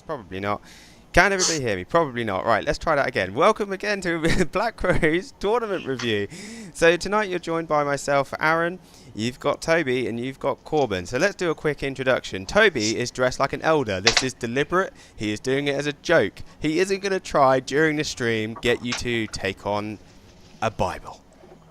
Probably not. Can everybody hear me? Probably not. Right, let's try that again. Welcome again to Black Crowes tournament review. So tonight you're joined by myself, Arron. You've got Toby and you've got Korben. So let's do a quick introduction. Toby is dressed like an elder. This is deliberate. He is doing it as a joke. He isn't going to try during the stream get you to take on a Bible.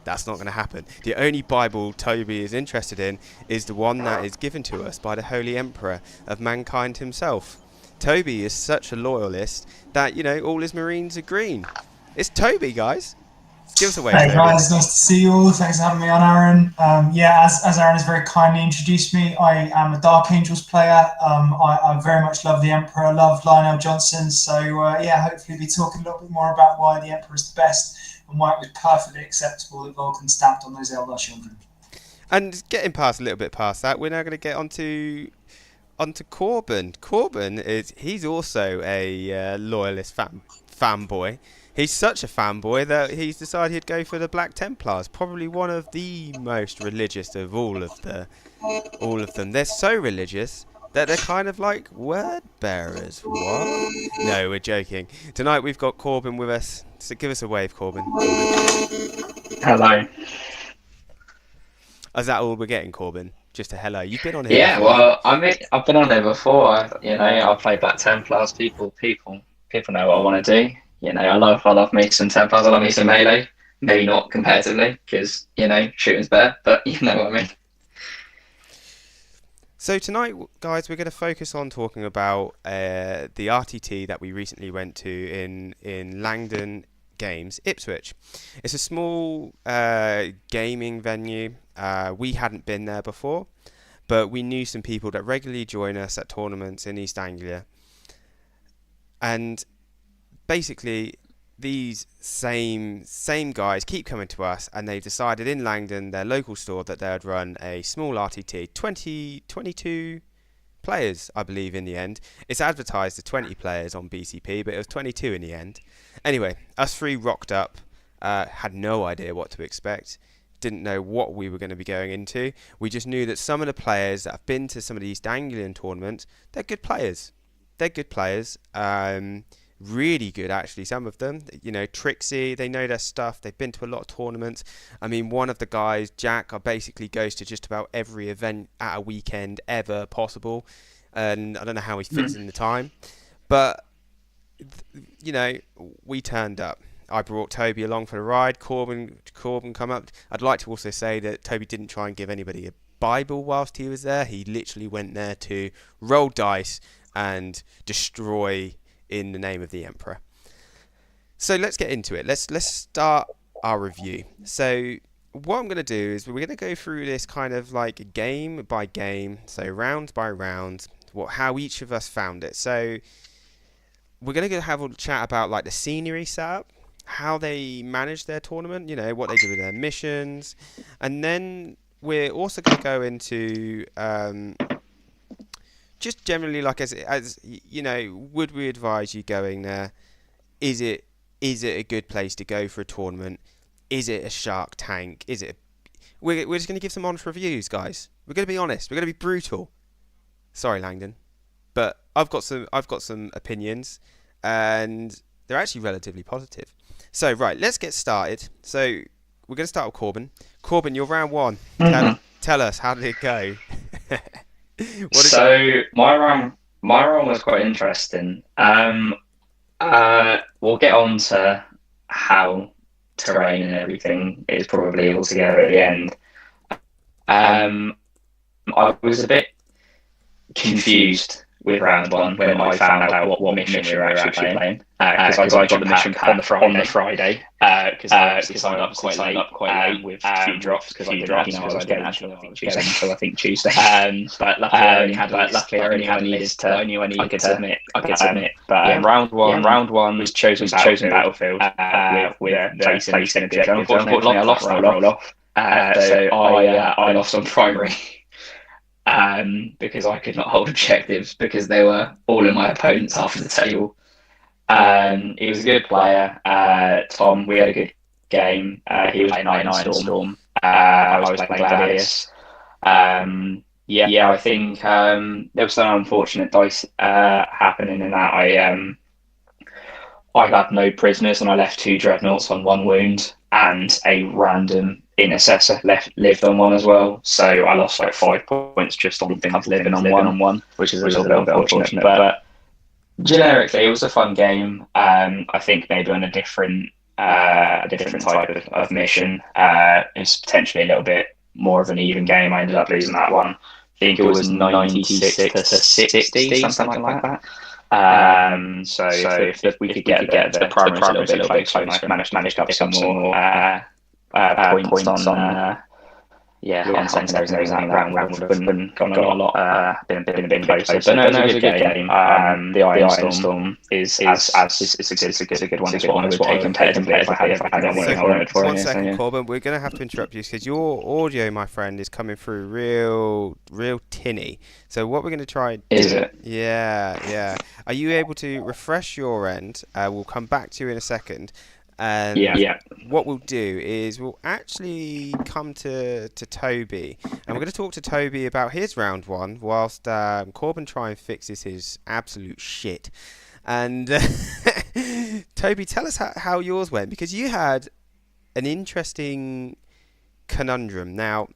That's not going to happen. The only Bible Toby is interested in is the one that is given to us by the Holy Emperor of mankind himself. Toby is such a loyalist that, you know, all his Marines are green. It's Toby, guys. Give us a wave, Hey Toby. guys, nice to see you all. Thanks for having me on, Arron. As Arron has very kindly introduced me, I am a Dark Angels player. I very much love the Emperor, love Lionel Johnson. So hopefully we'll be talking a little bit more about why the Emperor is the best and why it was perfectly acceptable that Vulcan stamped on those Eldar children. And getting past a little bit past that, we're now going to get onto Korben. Korben he's also a loyalist fanboy. He's such a fanboy that he's decided he'd go for the Black Templars, probably one of the most religious of all of them. They're so religious that they're kind of like word bearers. What? No, we're joking. Tonight we've got Korben with us. So give us a wave, Korben. Hello. Is that all we're getting, Korben? Just a hello. You've been on here. Yeah, before. well, I've been on there before. I've played Black Templars. People know what I want to do. I love me some Templars. I love me some melee. Maybe not competitively because shooting's better, but you know what I mean. So tonight, guys, we're going to focus on talking about the RTT that we recently went to in Langden Games, Ipswich. It's a small gaming venue. We hadn't been there before, but we knew some people that regularly join us at tournaments in East Anglia. And basically, these same guys keep coming to us, and they've decided in Langden, their local store, that they would run a small RTT, 22 players, I believe, in the end. It's advertised as 20 players on BCP, but it was 22 in the end. Anyway, us three rocked up, had no idea what to expect, didn't know what we were going to be going into. We just knew that some of the players that have been to some of the East Anglian tournaments, they're good players. Really good, actually, some of them. Trixie, they know their stuff. They've been to a lot of tournaments. I mean, one of the guys, Jack, basically goes to just about every event at a weekend ever possible. And I don't know how he fits in the time. But, we turned up. I brought Toby along for the ride. Korben come up. I'd like to also say that Toby didn't try and give anybody a Bible whilst he was there. He literally went there to roll dice and destroy in the name of the Emperor. So let's get into it. Let's start our review. So what I'm going to do is we're going to go through this kind of like game by game, so round by round, how each of us found it. So we're going to have a chat about like the scenery setup, how they manage their tournament, what they do with their missions, and then we're also going to go into just generally, like as would we advise you going there? Is it a good place to go for a tournament? Is it a Shark Tank? We're just going to give some honest reviews, guys. We're going to be honest. We're going to be brutal. Sorry, Langdon, but I've got some opinions, and they're actually relatively positive. So right, let's get started. So we're going to start with Korben. Korben, you're round one. Tell us, how did it go? My round was quite interesting. We'll get on to how terrain and everything is probably all together at the end. I was a bit confused with round one when I found out what mission we were actually playing. Because I got the mission on the Friday. Because I signed up quite late with a few drops because I didn't actually until I think Tuesday. But luckily I only had a list that I knew I could submit. But round one was chosen battlefield with place in a bit. Unfortunately, I lost roll off. So I lost on primary. Because I could not hold objectives because they were all in my opponent's half of the table. He was a good player. Tom, we had a good game. He was playing Iron Storm. I was playing Gladius. Yeah, I think there was some unfortunate dice happening in that I had no prisoners and I left two dreadnoughts on one wound, and a random intercessor lived on one as well. So I lost like 5 points just on things living on one, which is a little bit unfortunate. But generically, it was a fun game. I think maybe on a different type of mission, it's potentially a little bit more of an even game. I ended up losing that one. I think it was 96 to 60, something like that. So if we could get the primaries a little bit closer, I managed to pick up some more points on on secondaries and everything. That round would have gone a lot, been a bit closer. But no, it was a good game. The Iron Storm is a good one. It's what I would take competitively if I had it for it. One second, Korben, we're going to have to interrupt you because your audio, my friend, is coming through real tinny. So what we're going to try... Is it? Yeah. Are you able to refresh your end? We'll come back to you in a second. And what we'll do is we'll actually come to Toby, and we're going to talk to Toby about his round one whilst Korben try and fixes his absolute shit. And Toby, tell us how yours went, because you had an interesting conundrum. Now,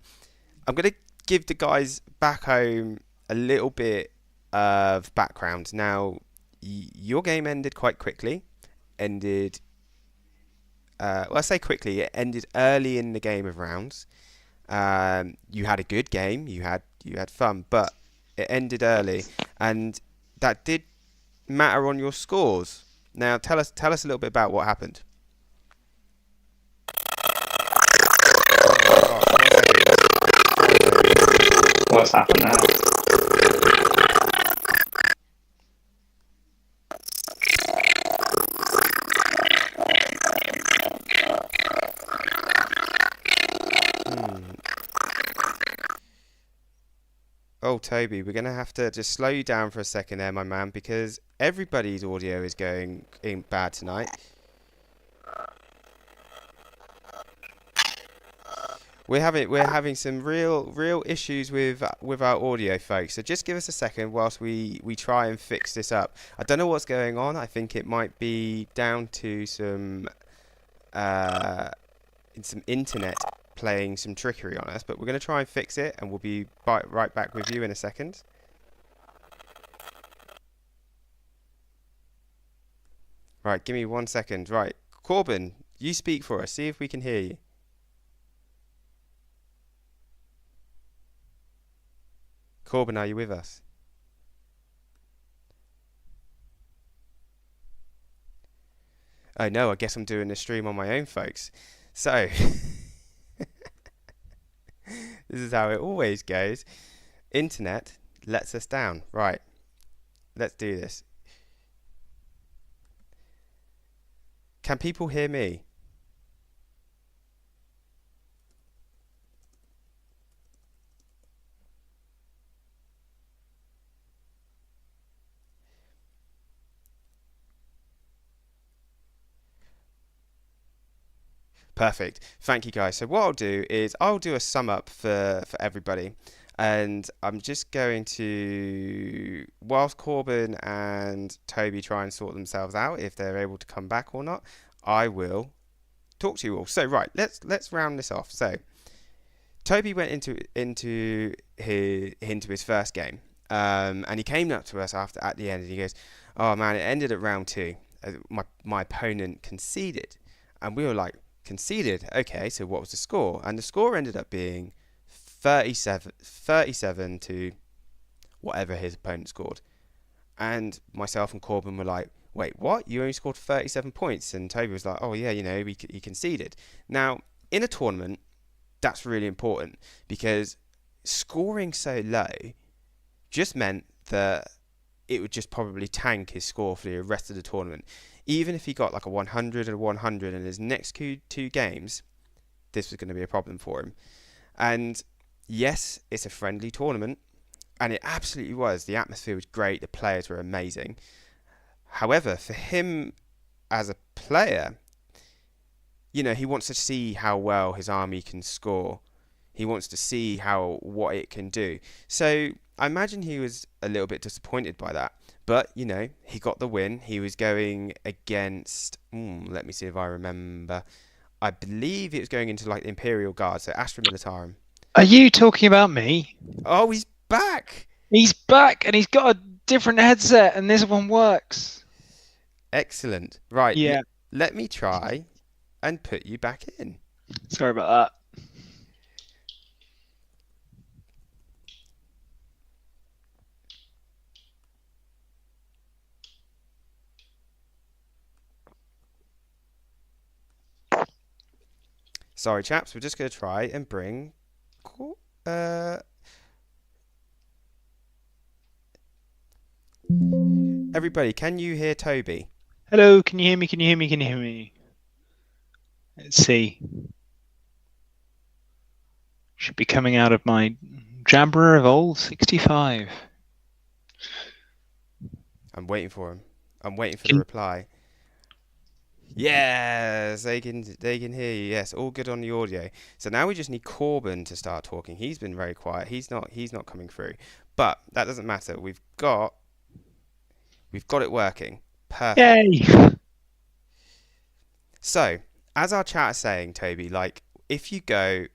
I'm going to give the guys back home a little bit of background. Now, your game ended quite quickly. Well, I say quickly, it ended early in the game of rounds. You had a good game, you had fun, but it ended early, and that did matter on your scores. Now, tell us a little bit about what happened. What's happened now? Oh, Toby, we're going to have to just slow you down for a second there, my man, because everybody's audio is going bad tonight. We're having some real issues with our audio, folks. So just give us a second whilst we try and fix this up. I don't know what's going on. I think it might be down to some internet playing some trickery on us, but we're going to try and fix it, and we'll be right back with you in a second. Right, give me 1 second. Right, Korben, you speak for us. See if we can hear you. Korben, are you with us? Oh no, I guess I'm doing the stream on my own, folks. So this is how it always goes. Internet lets us down. Right. Let's do this. Can people hear me? Perfect. Thank you, guys. So what I'll do is I'll do a sum up for everybody. And I'm just going to, whilst Korben and Toby try and sort themselves out, if they're able to come back or not, I will talk to you all. So right, let's round this off. So Toby went into his first game, and he came up to us at the end, and he goes, "Oh man, it ended at round 2. My opponent conceded," and we were like, "Conceded? Okay, so what was the score?" And the score ended up being 37 to whatever his opponent scored. And myself and Korben were like, "Wait, what? You only scored 37 points?" And Toby was like, "Oh yeah, he conceded." Now, in a tournament, that's really important, because scoring so low just meant that it would just probably tank his score for the rest of the tournament. Even if he got like a 100 and a 100 in his next two games, this was going to be a problem for him. And yes, it's a friendly tournament, and it absolutely was. The atmosphere was great. The players were amazing. However, for him as a player, he wants to see how well his army can score He wants to see what it can do. So I imagine he was a little bit disappointed by that. But, you know, he got the win. He was going against, let me see if I remember. I believe it was going into like the Imperial Guard, so Astra Militarum. Are you talking about me? Oh, he's back! He's back, and he's got a different headset, and this one works. Excellent. Right, Yeah. let me try and put you back in. Sorry about that. Sorry, chaps. We're just going to try and bring... Everybody, can you hear Toby? Hello, can you hear me? Can you hear me? Can you hear me? Let's see. Should be coming out of my Jabra Evolve 65. I'm waiting for him. I'm waiting for the reply. Yes, they can hear you. Yes, all good on the audio. So now we just need Korben to start talking. He's been very quiet. He's not coming through. But that doesn't matter. We've got it working. Perfect. Yay! So, as our chat is saying, Toby, like if you go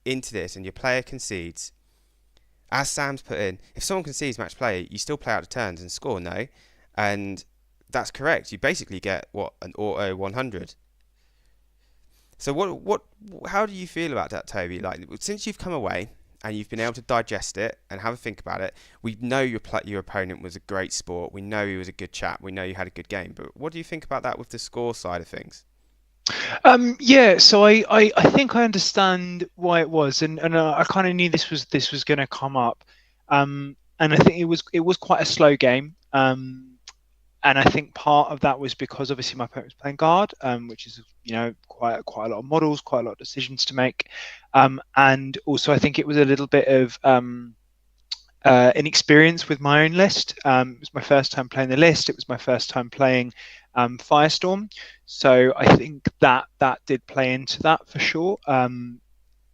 into this and your player concedes, as Sam's put in, if someone concedes match play, you still play out the turns and score, no? And that's correct. You basically get an auto 100. So how do you feel about that, Toby? Like, since you've come away and you've been able to digest it and have a think about it, we know your opponent was a great sport. We know he was a good chap. We know you had a good game. But what do you think about that with the score side of things? Yeah, so I think I understand why it was, and I kind of knew this was going to come up, and I think it was quite a slow game, and I think part of that was because obviously my opponent was playing guard, which is quite a lot of models, quite a lot of decisions to make, and also I think it was a little bit of inexperience with my own list. It was my first time playing the list. It was my first time playing Firestorm, so I think that did play into that for sure.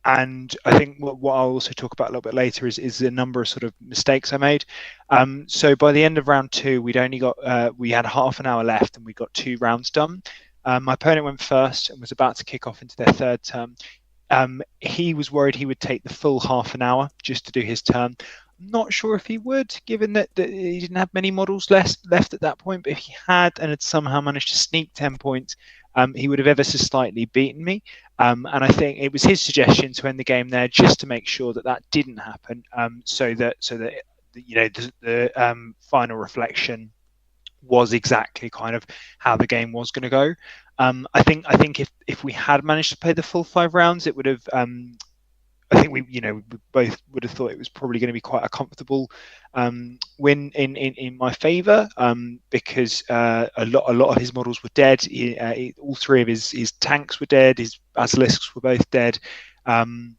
And I think what I'll also talk about a little bit later is a number of sort of mistakes I made. So by the end of round 2, we had half an hour left and we got 2 rounds done. My opponent went first and was about to kick off into their third turn. He was worried he would take the full half an hour just to do his turn. I'm not sure if he would, given that he didn't have many models left at that point, but if he had and had somehow managed to sneak 10 points, he would have ever so slightly beaten me. And I think it was his suggestion to end the game there just to make sure that didn't happen, so that the final reflection was exactly kind of how the game was going to go. I think if we had managed to play the full 5 rounds, it would have. I think we both would have thought it was probably going to be quite a comfortable win in my favour, because a lot of his models were dead. All 3 of his tanks were dead. His basilisks were both dead, and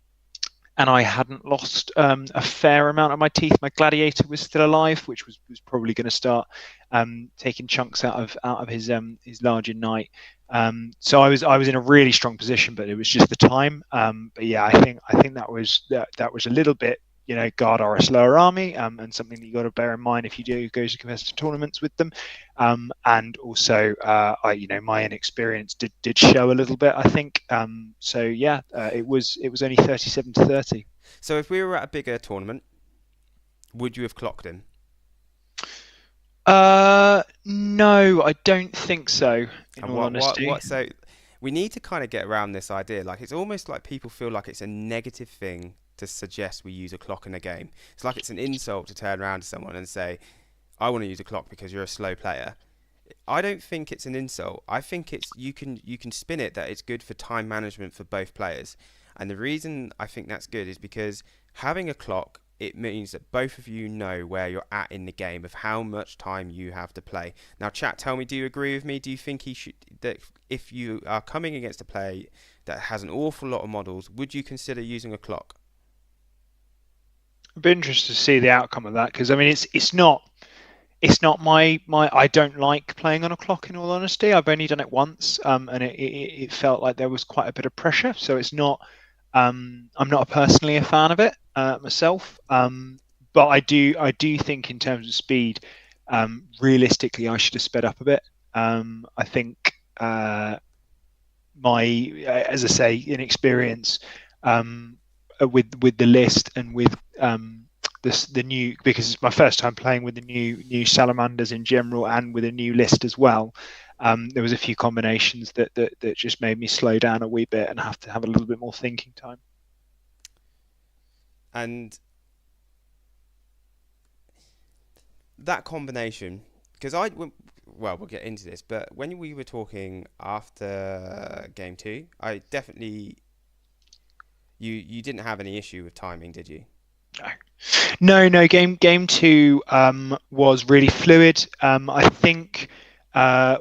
I hadn't lost a fair amount of my teeth. My gladiator was still alive, which was probably going to start taking chunks out of his larger knight. So I was in a really strong position, but it was just the time. But yeah, I think that was a little bit, guard are a slower army, and something that you got to bear in mind if you do go to competitive tournaments with them. And also, my inexperience did show a little bit, I think. So yeah, it was only 37-30. So if we were at a bigger tournament, would you have clocked him? No, I don't think so. In all honesty. So we need to kind of get around this idea. Like, it's almost like people feel like it's a negative thing to suggest we use a clock in a game. It's like it's an insult to turn around to someone and say, "I want to use a clock because you're a slow player." I don't think it's an insult. I think it's you can spin it that it's good for time management for both players. And the reason I think that's good is because having a clock, it means that both of you know where you're at in the game, of how much time you have to play. Now, chat, tell me, do you agree with me? Do you think that if you are coming against a player that has an awful lot of models, would you consider using a clock? I'd be interested to see the outcome of that, because I mean, it's not my I don't like playing on a clock, in all honesty. I've only done it once, and it felt like there was quite a bit of pressure. So it's not I'm not personally a fan of it myself, but I do think in terms of speed, realistically, I should have sped up a bit. I think as I say, inexperience with the list and with the new, because it's my first time playing with the new salamanders in general and with a new list as well. There was a few combinations that just made me slow down a wee bit and have to have a little bit more thinking time. And that combination, because we'll get into this, but when we were talking after game 2, I definitely, you didn't have any issue with timing, did you? No. Game 2 was really fluid. I think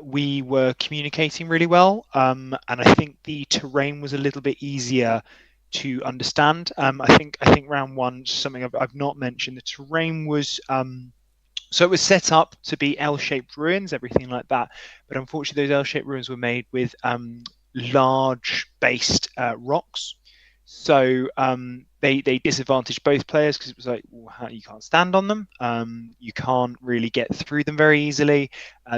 we were communicating really well, and I think the terrain was a little bit easier to understand. I think round 1, something I've not mentioned, the terrain was so it was set up to be L-shaped ruins, everything like that, but unfortunately those L-shaped ruins were made with large based rocks. So they disadvantaged both players, because it was like, well, you can't stand on them, you can't really get through them very easily.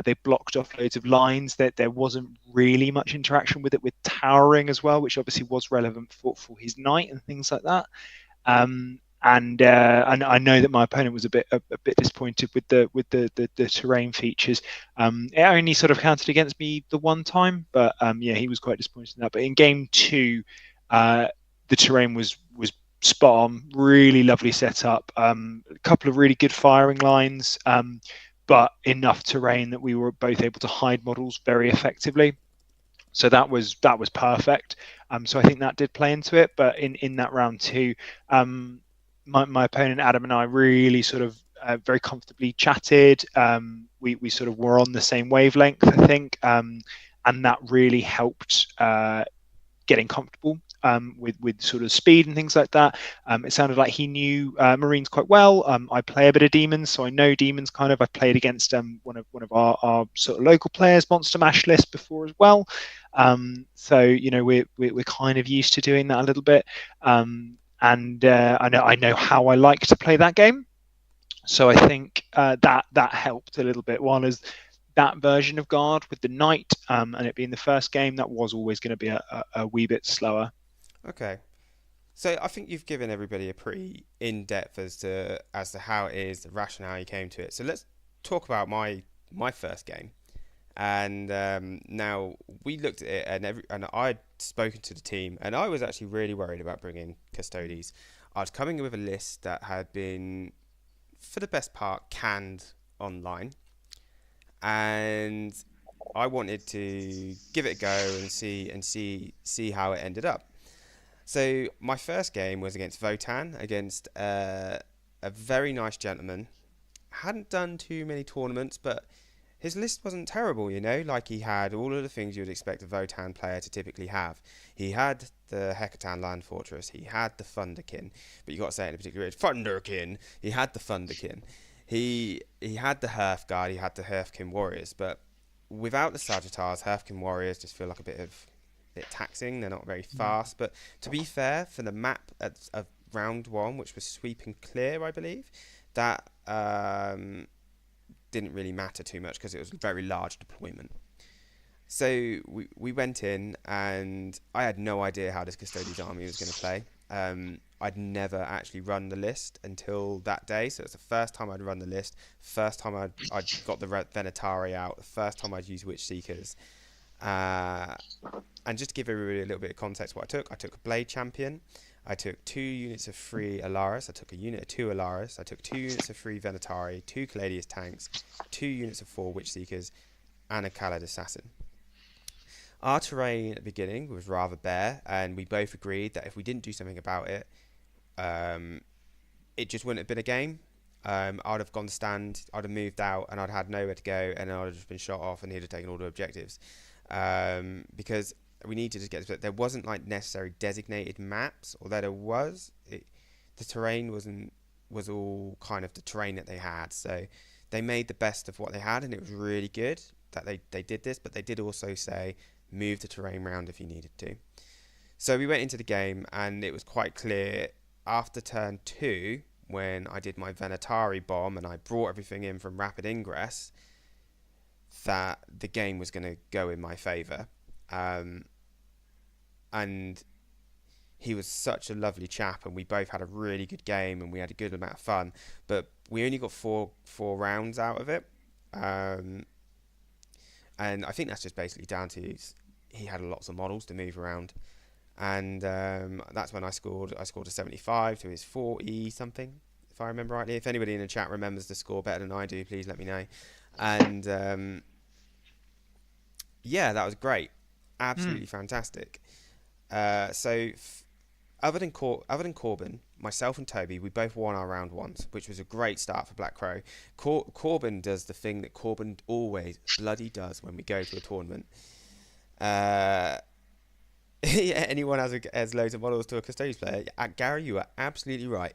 They blocked off loads of lines. That there wasn't really much interaction with it, with towering as well, which obviously was relevant for his knight and things like that. And I know that my opponent was a bit disappointed with the terrain features. It only sort of counted against me the one time, but yeah, he was quite disappointed in that. But in game 2, the terrain was spot on, really lovely setup, a couple of really good firing lines, but enough terrain that we were both able to hide models very effectively. So that was perfect. So I think that did play into it. But in that round 2, my opponent Adam and I really sort of very comfortably chatted. We sort of were on the same wavelength, I think, and that really helped getting comfortable with sort of speed and things like that. It sounded like he knew Marines quite well. I play a bit of Demons, so I know Demons kind of. I've played against one of our sort of local players, Monster Mash list, before as well. So we're kind of used to doing that a little bit. And I know how I like to play that game. So I think that helped a little bit. One is that version of Guard with the Knight, and it being the first game, that was always going to be a wee bit slower. Okay, so I think you've given everybody a pretty in-depth as to how it is, the rationale you came to it. So let's talk about my first game. And now we looked at it, and I'd spoken to the team, and I was actually really worried about bringing custodes. I was coming in with a list that had been, for the best part, canned online, and I wanted to give it a go and see how it ended up. So my first game was against Votan, against a very nice gentleman. Hadn't done too many tournaments, but his list wasn't terrible, like he had all of the things you would expect a Votan player to typically have. He had the Hecatan Land Fortress, he had the Thunderkin, but you got to say it in a particular way, Thunderkin. He had the Thunderkin. He had the Hearthguard, he had the Hearthkin Warriors, but without the Sagittars, Hearthkin Warriors just feel like a bit taxing. They're not very fast, but to be fair, for the map of round 1, which was sweeping clear, I believe, that didn't really matter too much because it was a very large deployment. So we went in, and I had no idea how this Custodes army was going to play. I'd never actually run the list until that day, so it's the first time I'd run the list, first time I'd got the Venatari out, the first time I'd used Witch Seekers. And just to give everybody a little bit of context, what I took a Blade Champion, I took 2 units of 3 Alaris, I took a unit of 2 Alaris, I took 2 units of 3 Venatari, 2 Caladius tanks, 2 units of 4 Witch Seekers, and a Khaled Assassin. Our terrain at the beginning was rather bare, and we both agreed that if we didn't do something about it, it just wouldn't have been a game. I'd have gone to stand, I'd have moved out, and I'd had nowhere to go, and I'd have just been shot off, and he'd have taken all the objectives. Because we needed to get this, but there wasn't like necessary designated maps, although there was. The terrain was all kind of the terrain that they had, so they made the best of what they had, and it was really good that they did this, but they did also say move the terrain around if you needed to. So we went into the game, and it was quite clear after turn 2, when I did my Venatari bomb and I brought everything in from rapid ingress, that the game was going to go in my favour. And he was such a lovely chap, and we both had a really good game, and we had a good amount of fun. But we only got four rounds out of it, and I think that's just basically down to he had lots of models to move around, and that's when I scored. I scored a 75 to his 40 something, if I remember rightly. If anybody in the chat remembers the score better than I do, please let me know. And yeah, that was great, absolutely fantastic. So other than Korben, myself and Toby, we both won our round ones, which was a great start for Black Crow. Korben does the thing that Korben always bloody does when we go to a tournament. Yeah, anyone has loads of models to a custodes player. Gary, you are absolutely right.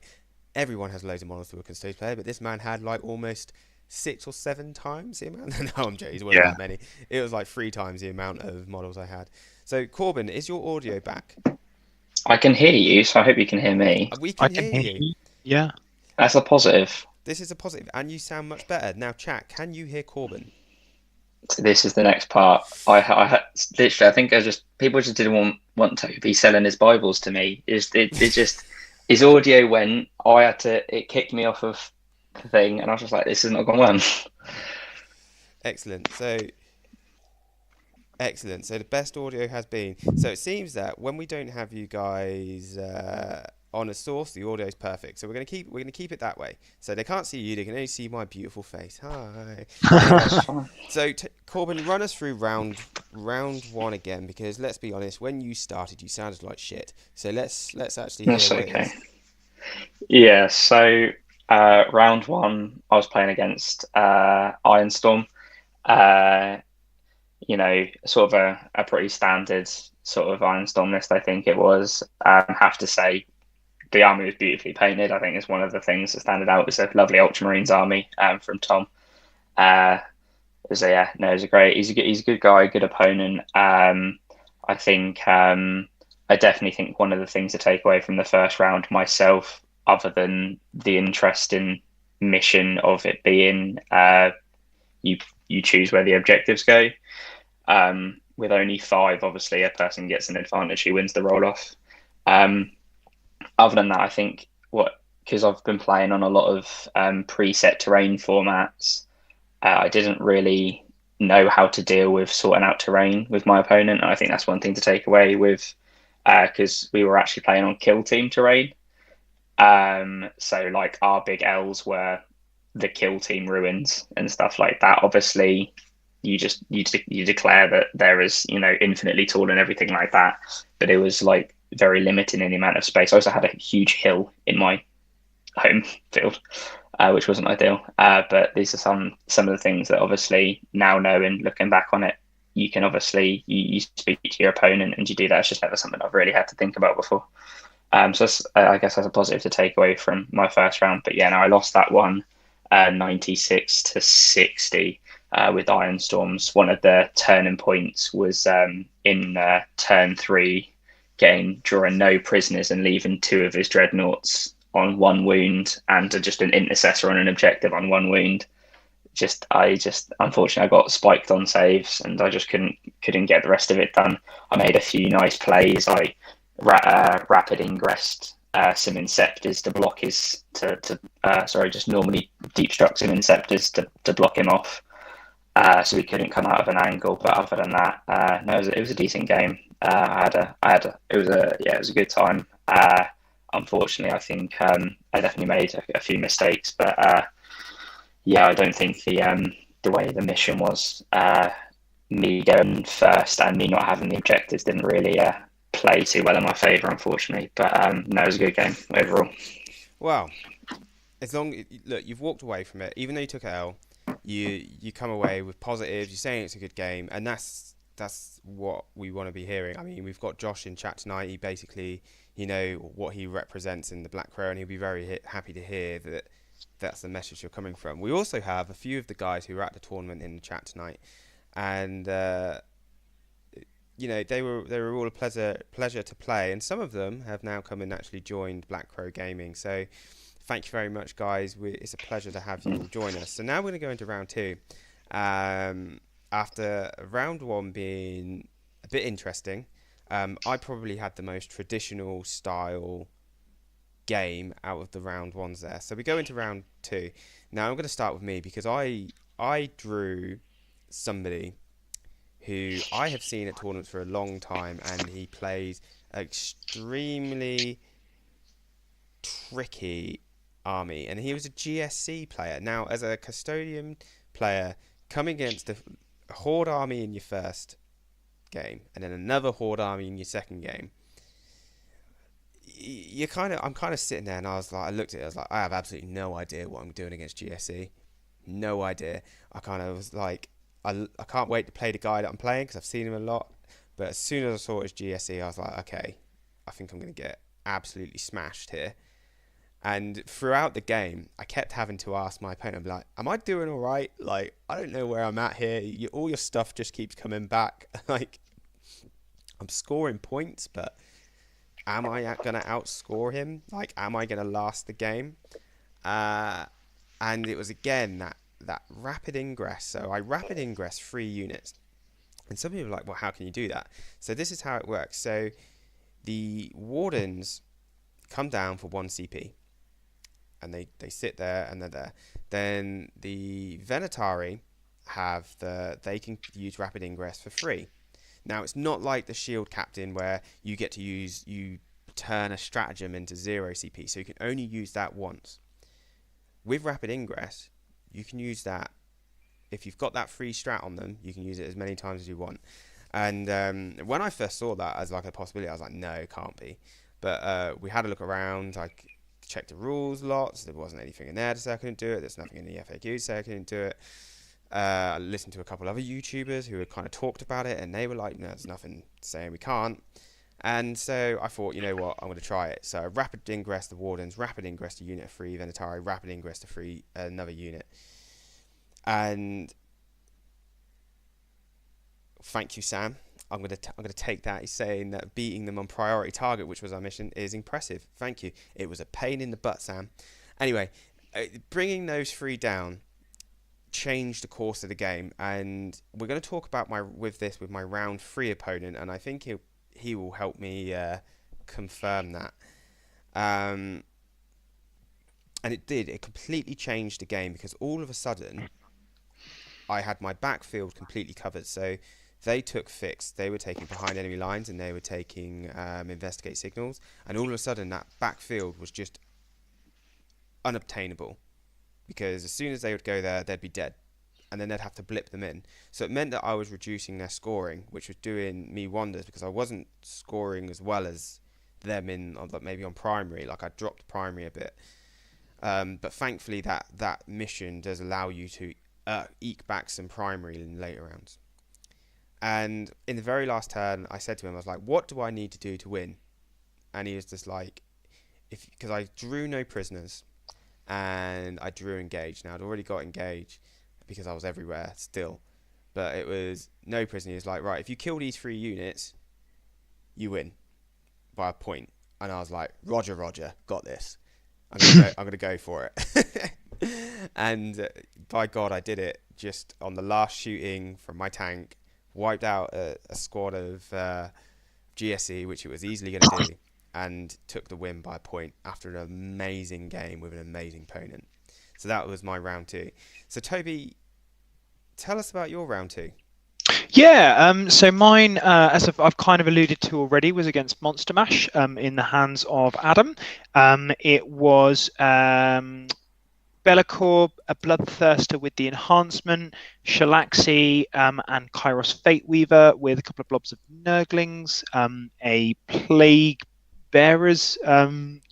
Everyone has loads of models to a custodes player, but this man had like almost 6 or 7 times the amount. No, I'm joking. It wasn't that many. It was like 3 times the amount of models I had. So, Korben, is your audio back? I can hear you, so I hope you can hear me. We can hear you. Yeah. That's a positive. This is a positive, and you sound much better. Now, chat, can you hear Korben? This is the next part. I literally, I think people just didn't want to be selling his Bibles to me. It just his audio went. It kicked me off of the thing, and I was just like, this is not going well. Excellent. So the best audio has been. So it seems that when we don't have you guys on a source, the audio is perfect. So we're gonna keep it that way. So they can't see you; they can only see my beautiful face. Hi. So Korben, run us through round 1 again, because let's be honest, when you started, you sounded like shit. So let's actually hear what it is. Yeah. So round 1, I was playing against Ironstorm. Sort of a pretty standard sort of Ironstorm list, I think it was. Have to say, the army was beautifully painted. I think it's one of the things that standed out. It was a lovely Ultramarines army from Tom. It was a great. He's a good guy, good opponent. I think I definitely think one of the things to take away from the first round myself, other than the interesting mission of it being you choose where the objectives go. With only 5, obviously, a person gets an advantage who wins the roll-off. Other than that, I think because I've been playing on a lot of preset terrain formats, I didn't really know how to deal with sorting out terrain with my opponent. And I think that's one thing to take away with, because we were actually playing on kill team terrain. So like our big L's were the kill team ruins and stuff like that. Obviously, you declare that there is infinitely tall and everything like that, but it was like very limited in the amount of space. I also had a huge hill in my home field, which wasn't ideal. But these are some of the things that obviously now knowing, looking back on it, you can obviously you speak to your opponent and you do that. It's just never something I've really had to think about before. So I guess that's a positive to take away from my first round. But yeah, no, I lost that one 96-60 with Ironstorms. One of the turning points was in turn 3, drawing no prisoners and leaving 2 of his dreadnoughts on 1 wound and just an intercessor on an objective on 1 wound. Unfortunately I got spiked on saves and I just couldn't get the rest of it done. I made a few nice plays. I rapid ingressed some Inceptors to block just normally deep struck some Inceptors to block him off, so he couldn't come out of an angle. But other than that, no, it was a decent game. It was a good time. Unfortunately, I think I definitely made a few mistakes, but I don't think the way the mission was, me going first and me not having the objectives didn't really play too well in my favour, unfortunately. But no, it was a good game overall. Well, look, you've walked away from it, even though you took an L. You come away with positives. You're saying it's a good game, and that's what we want to be hearing. I mean, we've got Josh in chat tonight. He basically, what he represents in the Black Crow, and he'll be very happy to hear that that's the message you're coming from. We also have a few of the guys who were at the tournament in the chat tonight, and they were all a pleasure to play, and some of them have now come and actually joined Black Crow Gaming. So thank you very much, guys. It's a pleasure to have you all join us. So now we're going to go into round two. After round one being a bit interesting, I probably had the most traditional style game out of the round ones there. So we go into round two. Now I'm going to start with me because I drew somebody who I have seen at tournaments for a long time, and he plays extremely tricky army, and he was a GSC player. Now, as a custodian player, coming against a horde army in your first game, and then another horde army in your second game, I'm kind of sitting there, and I looked at it, I was like, I have absolutely no idea what I'm doing against GSC. No idea. I kind of was like, I can't wait to play the guy that I'm playing because I've seen him a lot. But as soon as I saw it as GSE, I was like, okay, I think I'm going to get absolutely smashed here. And throughout the game, I kept having to ask my opponent, like, am I doing all right? Like, I don't know where I'm at here. All your stuff just keeps coming back. Like, I'm scoring points, but am I going to outscore him? Like, am I going to last the game? And it was, again, that rapid ingress. So I rapid ingress 3 units. And some people are like, well, how can you do that? So this is how it works. So the Wardens come down for 1 CP. And they sit there and they're there. Then the Venatari they can use rapid ingress for free. Now, it's not like the Shield Captain where you turn a stratagem into 0 CP. So you can only use that once. With rapid ingress, you can use that. If you've got that free strat on them, you can use it as many times as you want. And when I first saw that as like a possibility, I was like, no, it can't be. But we had a look around. I checked the rules lots. There wasn't anything in there to say I couldn't do it. There's nothing in the FAQ to say I couldn't do it. I listened to a couple other YouTubers who had kind of talked about it, and they were like, no, there's nothing saying we can't. And so I thought, you know what, I'm going to try it. So I rapid ingress the Wardens, rapid ingress to unit 3 Venatari, rapid ingress to another unit. And thank you, Sam. I'm going to take that. He's saying that beating them on priority target, which was our mission, is impressive. Thank you. It was a pain in the butt, Sam. Anyway, bringing those 3 down changed the course of the game, and we're going to talk about my round 3 opponent, and I think he will help me confirm that. And it completely changed the game, because all of a sudden I had my backfield completely covered. So they took fix, they were taking behind enemy lines, and they were taking investigate signals, and all of a sudden that backfield was just unobtainable, because as soon as they would go there, they'd be dead, and then they'd have to blip them in. So it meant that I was reducing their scoring, which was doing me wonders, because I wasn't scoring as well as them maybe on primary. Like, I dropped primary a bit, but thankfully that mission does allow you to eke back some primary in later rounds. And in the very last turn, I said to him, I was like, what do I need to do to win? And he was just like, because I drew no prisoners and I drew engage. Now, I'd already got engage because I was everywhere still, but it was no prisoner. He was like, right, if you kill these 3 units, you win by a point. And I was like, Roger, got this. I'm gonna go for it. And by God, I did it. Just on the last shooting from my tank, wiped out a squad of GSE, which it was easily going to do, and took the win by a point after an amazing game with an amazing opponent. So that was my round 2. So Toby, tell us about your round 2. Yeah, so mine, as I've kind of alluded to already, was against Monster Mash in the hands of Adam. It was Bellacore, a Bloodthirster with the enhancement, Shalaxi, and Kairos Fateweaver with a couple of blobs of Nurglings, a Plague Bearers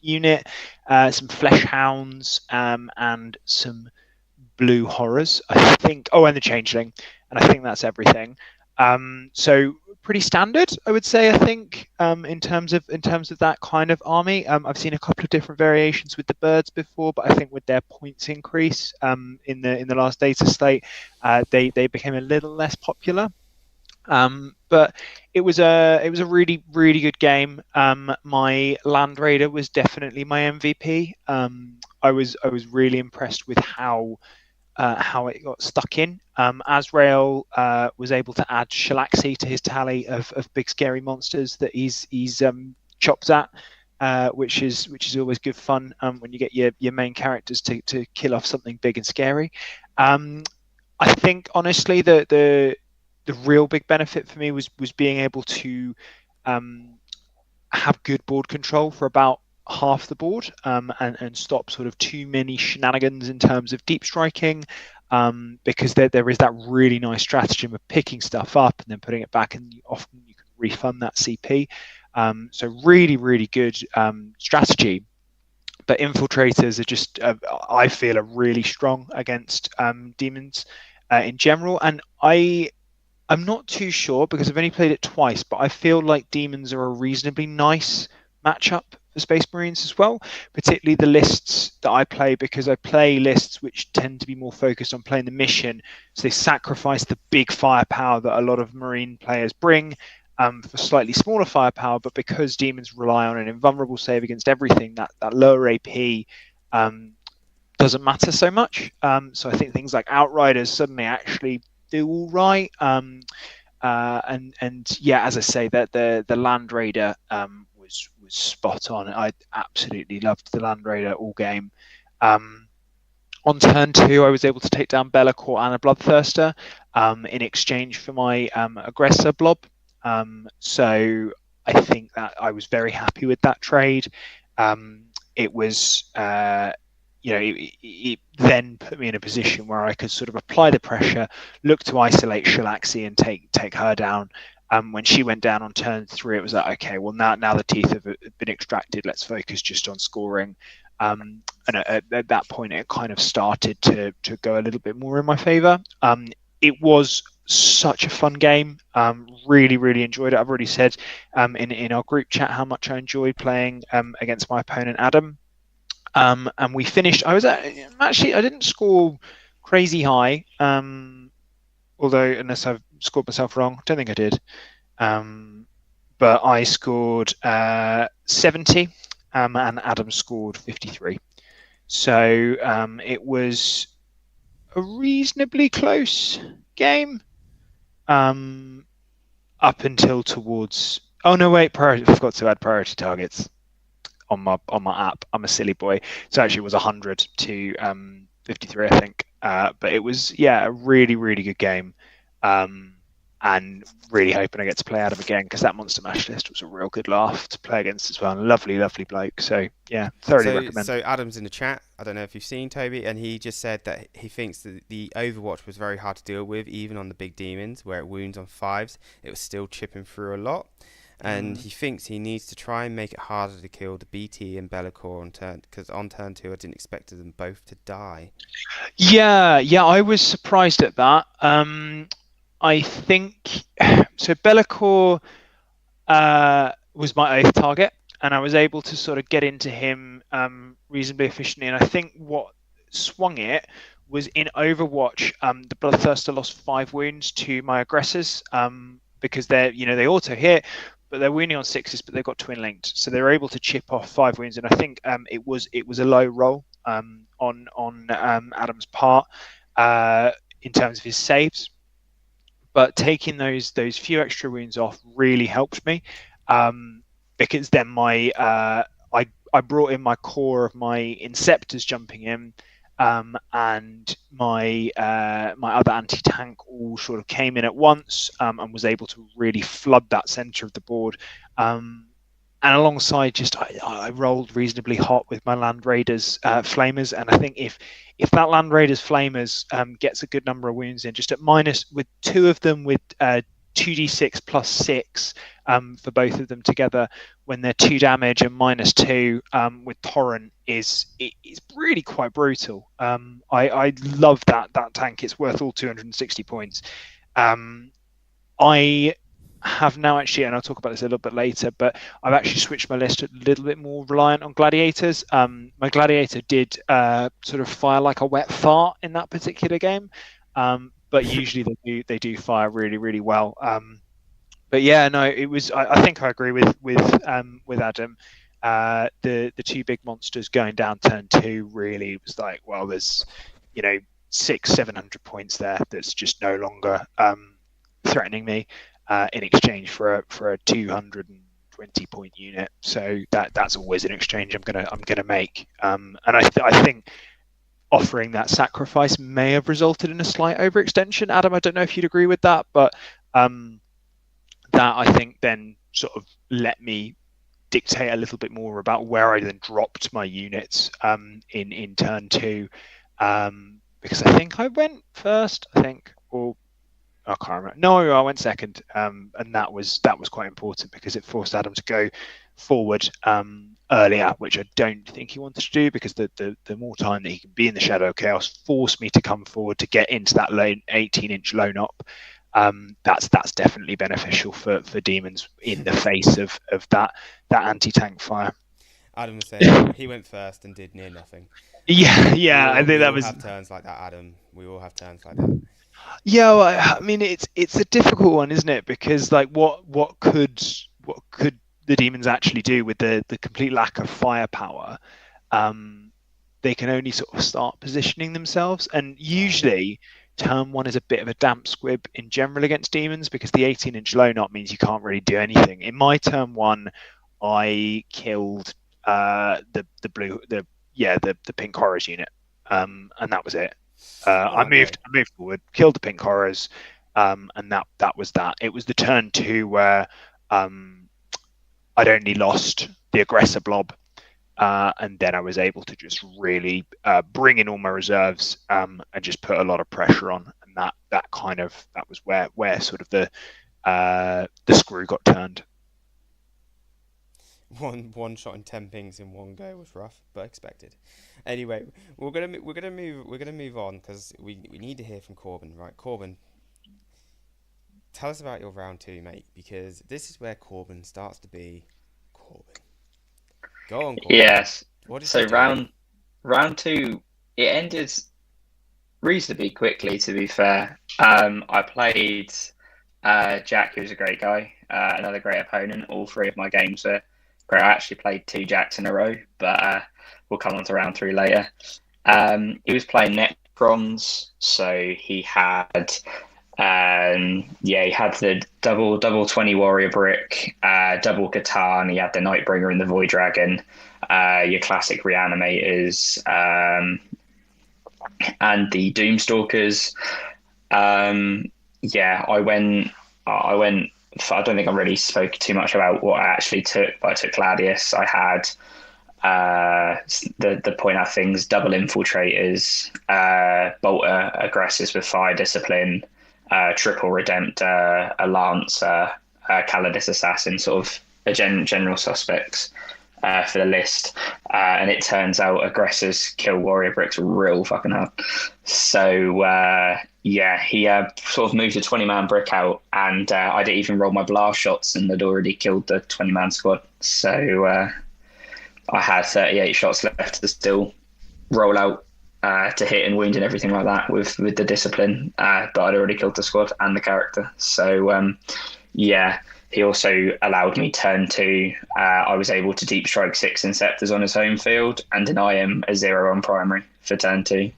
unit, some Flesh Hounds, and some Blue Horrors, I think. Oh, and the Changeling. And I think that's everything. So pretty standard, I would say. I think in terms of that kind of army. I've seen a couple of different variations with the birds before, but I think with their points increase in the last data slate, they became a little less popular. But it was a really good game. My Land Raider was definitely my MVP. I was really impressed with how it got stuck in. Azrael was able to add Shalaxi to his tally of big scary monsters that he's chops at, which is always good fun when you get your main characters to kill off something big and scary. I think honestly the real big benefit for me was being able to have good board control for about half the board, and stop sort of too many shenanigans in terms of deep striking, because there is that really nice stratagem of picking stuff up and then putting it back, and often you can refund that CP. So really good strategy. But infiltrators are just, I feel, are really strong against demons in general, and I'm not too sure because I've only played it twice, but I feel like demons are a reasonably nice matchup for Space Marines as well, particularly the lists that I play, because I play lists which tend to be more focused on playing the mission, so they sacrifice the big firepower that a lot of Marine players bring for slightly smaller firepower, but because demons rely on an invulnerable save against everything, that lower AP doesn't matter so much. So I think things like Outriders suddenly actually do all right. And yeah, as I say, that the Land Raider was spot on. I absolutely loved the Land Raider all game. On turn 2, I was able to take down Be'lakor and a Bloodthirster in exchange for my aggressor blob. So I think that I was very happy with that trade. It was it then put me in a position where I could sort of apply the pressure, look to isolate Shalaxi and take her down. When she went down on turn 3, it was like, okay, well now the teeth have been extracted. Let's focus just on scoring. And at that point, it kind of started to go a little bit more in my favour. It was such a fun game. Really enjoyed it. I've already said in our group chat how much I enjoyed playing against my opponent Adam. And we finished. I didn't score crazy high, although unless I've scored myself wrong, I don't think I did. But I scored 70, and Adam scored 53. So it was a reasonably close game up until towards. Oh no, wait! I forgot to add priority targets on my app. I'm a silly boy. So actually, it was 100 to 53, I think. But it was a really good game. And really hoping I get to play Adam again, because that Monster Mash list was a real good laugh to play against as well. And a lovely bloke. So yeah, thoroughly recommend. So Adam's in the chat. I don't know if you've seen Toby, and he just said that he thinks that the Overwatch was very hard to deal with, even on the big demons where it wounds on 5s. It was still chipping through a lot, and he thinks he needs to try and make it harder to kill the BT and Be'lakor on turn, because on turn 2 I didn't expect them both to die. Yeah, I was surprised at that. I think so. Be'lakor was my 8th target, and I was able to sort of get into him reasonably efficiently. And I think what swung it was in Overwatch, the Bloodthirster lost 5 wounds to my aggressors because they auto hit, but they're wounding on 6s, but they've got twin linked, so they were able to chip off 5 wounds. And I think it was a low roll on Adam's part in terms of his saves. But taking those few extra wounds off really helped me, because then I brought in my core of my Inceptors jumping in, and my other anti-tank all sort of came in at once, and was able to really flood that center of the board. And alongside, just I rolled reasonably hot with my Land Raiders Flamers, and I think if that Land Raiders Flamers gets a good number of wounds in, just at minus, with 2 of them with 2d6 plus 6 for both of them together, when they're 2 damage and -2 with Torrent is really quite brutal. I love that tank. It's worth all 260 points. I have now actually, and I'll talk about this a little bit later, but I've actually switched my list a little bit more reliant on gladiators. My gladiator did sort of fire like a wet fart in that particular game, but usually they do fire really, really well. But yeah, no, it was. I think I agree with Adam. The two big monsters going down turn 2 really was like, well, there's 600-700 points there that's just no longer threatening me in exchange for a 220 point unit. So that's always an exchange I'm gonna make. And I think offering that sacrifice may have resulted in a slight overextension. Adam, I don't know if you'd agree with that, but that I think then sort of let me dictate a little bit more about where I then dropped my units in turn 2, because I think I went first, or I can't remember. No, I went second, and that was quite important because it forced Adam to go forward earlier, which I don't think he wanted to do, because the more time that he can be in the Shadow of Chaos forced me to come forward to get into that 18-inch lone op. That's definitely beneficial for demons in the face of that anti-tank fire. Adam was saying he went first and did near nothing. Yeah, I think that was. We all have turns like that, Adam. We all have turns like that. Yeah, well, I mean it's a difficult one, isn't it? Because like what could the demons actually do with the complete lack of firepower? They can only sort of start positioning themselves, and usually turn 1 is a bit of a damp squib in general against demons, because the 18-inch lone op means you can't really do anything. In my turn 1, I killed the pink horrors unit, and that was it. I moved forward, killed the pink horrors, and that was that. It was the turn 2 where I'd only lost the aggressor blob, and then I was able to just really bring in all my reserves and just put a lot of pressure on, and that was where sort of the screw got turned. One shot and 10 pings in one go was rough, but expected. Anyway, we're gonna move on because we need to hear from Korben, right? Korben, tell us about your round 2, mate, because this is where Korben starts to be Korben. Go on, Korben. Yes. So round 2, it ended reasonably quickly, to be fair. I played Jack, who's a great guy, another great opponent. All 3 of my games were great. I actually played 2 Jacks in a row, but we'll come on to round 3 later. He was playing Necrons, so he had the double 20 warrior brick, double Catan. He had the Nightbringer and the Void Dragon, your classic reanimators, and the Doomstalkers. I don't think I really spoke too much about what I actually took, but I took Gladius. I had the point out things, double infiltrators, bolter aggressors with fire discipline, triple redemptor, a lancer, Calidus assassin, sort of a general suspects for the list. And it turns out aggressors kill warrior bricks real fucking hard. So he sort of moved a 20-man brick out, and I didn't even roll my blast shots, and had already killed the 20-man squad. So I had 38 shots left to still roll out to hit and wound and everything like that with the discipline, but I'd already killed the squad and the character. So he also allowed me turn 2. I was able to deep strike 6 Inceptors on his home field and deny him a 0 on primary for turn 2,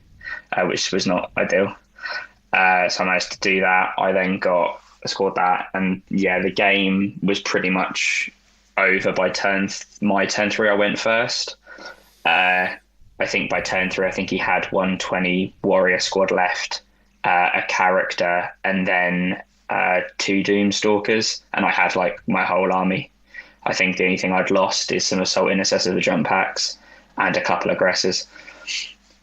which was not ideal. So I managed to do that. I then scored that, and the game was pretty much over by my turn 3. I went first. I think by turn 3, I think he had 120 warrior squad left, a character, and then 2 Doomstalkers, and I had like my whole army. I think the only thing I'd lost is some assault intercessors with jump packs and a couple of aggressors.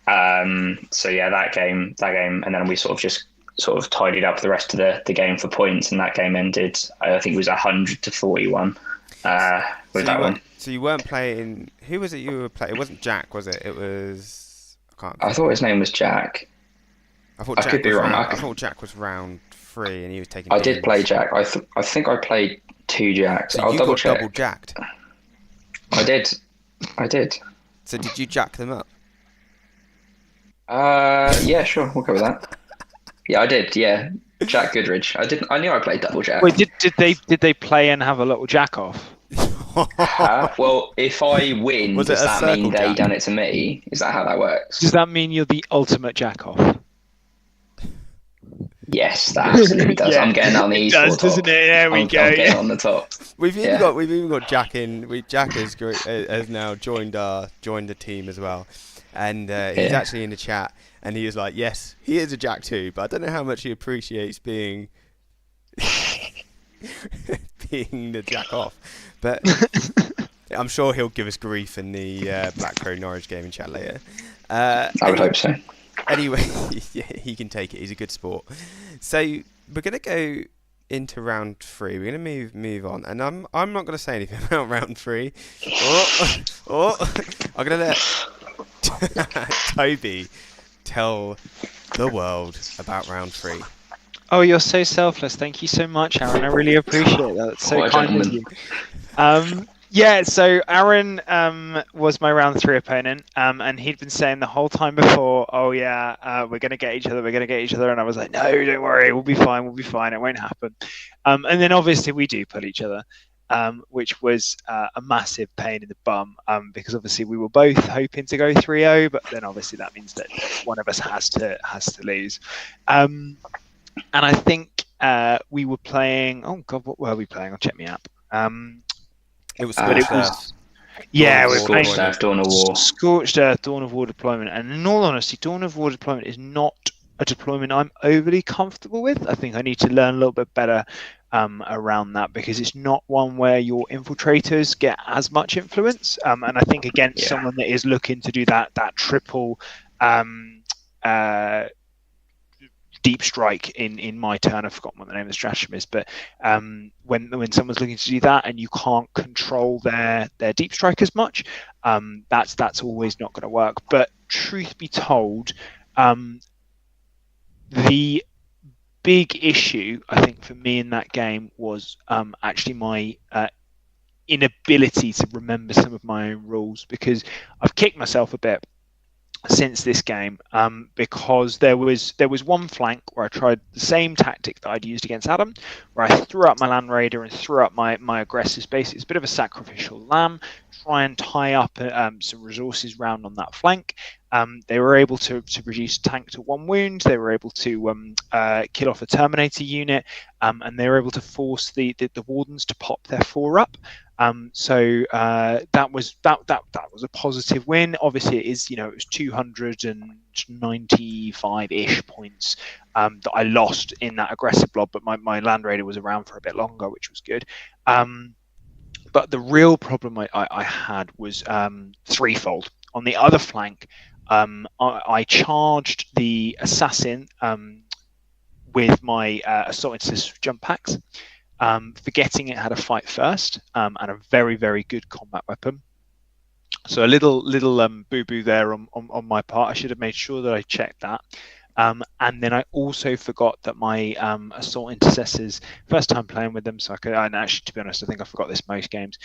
That game, and then we sort of tidied up the rest of the game for points, and that game ended, I think it was 100-41 with that one. So you weren't playing. Who was it you were playing? It wasn't Jack, was it? It was. I thought his name was Jack. I could be wrong. I thought Jack was round 3, and he was taking. I did play Jack. I think I played 2 Jacks. So I'll double check. Double jacked. I did. So did you jack them up? Yeah, sure. We'll go with that. Yeah, I did. Yeah, Jack Goodridge. I didn't. I knew I played double Jack. Wait, did they play and have a little jack off? Well, if I win, Was it does a that mean circle they jack? done it to me? Is that how that works? Does that mean you're the ultimate jack off? Yes, that absolutely does. Yeah, I'm getting on the it esports does, top. doesn't it? There we I'm go. getting on the top. We've even Yeah. got Jack in. Jack has now joined the team as well, and he's Yeah. actually in the chat. And he was like, "Yes, he is a Jack too, but I don't know how much he appreciates being being the Jack off." But I'm sure he'll give us grief in the Black Crow Norwich gaming chat later. I would hope so. Anyway, yeah, he can take it. He's a good sport. So we're gonna go into round 3. We're gonna move on, and I'm not gonna say anything about round 3. I'm gonna let Toby tell the world about round 3. Oh, you're so selfless. Thank you so much, Arron. I really appreciate that. That's so What a kind of you. Yeah, so Arron was my round 3 opponent, and he'd been saying the whole time before, "Oh yeah, we're gonna get each other. We're gonna get each other." And I was like, "No, don't worry. We'll be fine. We'll be fine. It won't happen." And then obviously we do pull each other, which was a massive pain in the bum, because obviously we were both hoping to go 3-0, but then obviously that means that one of us has to lose. And I think we were playing. Oh God, what were we playing? I'll check my app. It was Scorched Earth. Yeah, Dawn we're of playing Scorched Earth, Dawn of War. Scorched Earth, Dawn of War deployment. And in all honesty, Dawn of War deployment is not a deployment I'm overly comfortable with. I think I need to learn a little bit better around that, because it's not one where your infiltrators get as much influence. And I think against someone that is looking to do that triple deep strike in my turn, I've forgotten what the name of the stratagem is, but when someone's looking to do that and you can't control their deep strike as much, that's always not going to work. But truth be told, the big issue I think for me in that game was actually my inability to remember some of my own rules, because I've kicked myself a bit since this game, because there was one flank where I tried the same tactic that I'd used against Adam, where I threw up my Land Raider and threw up my aggressive space. It's a bit of a sacrificial lamb, try and tie up some resources round on that flank. They were able to reduce tank to 1 wound. They were able to kill off a Terminator unit, and they were able to force the Wardens to pop their 4 up. So that was a positive win. Obviously, it is, it was 295-ish points that I lost in that aggressive blob, but my Land Raider was around for a bit longer, which was good. But the real problem I had was threefold. On the other flank, I charged the assassin with my assault intercessor jump packs, forgetting it had a fight first, and a very, very good combat weapon. So a little boo-boo there on my part. I should have made sure that I checked that. And then I also forgot that my assault intercessors, first time playing with them, and actually, to be honest, I think I forgot this most games,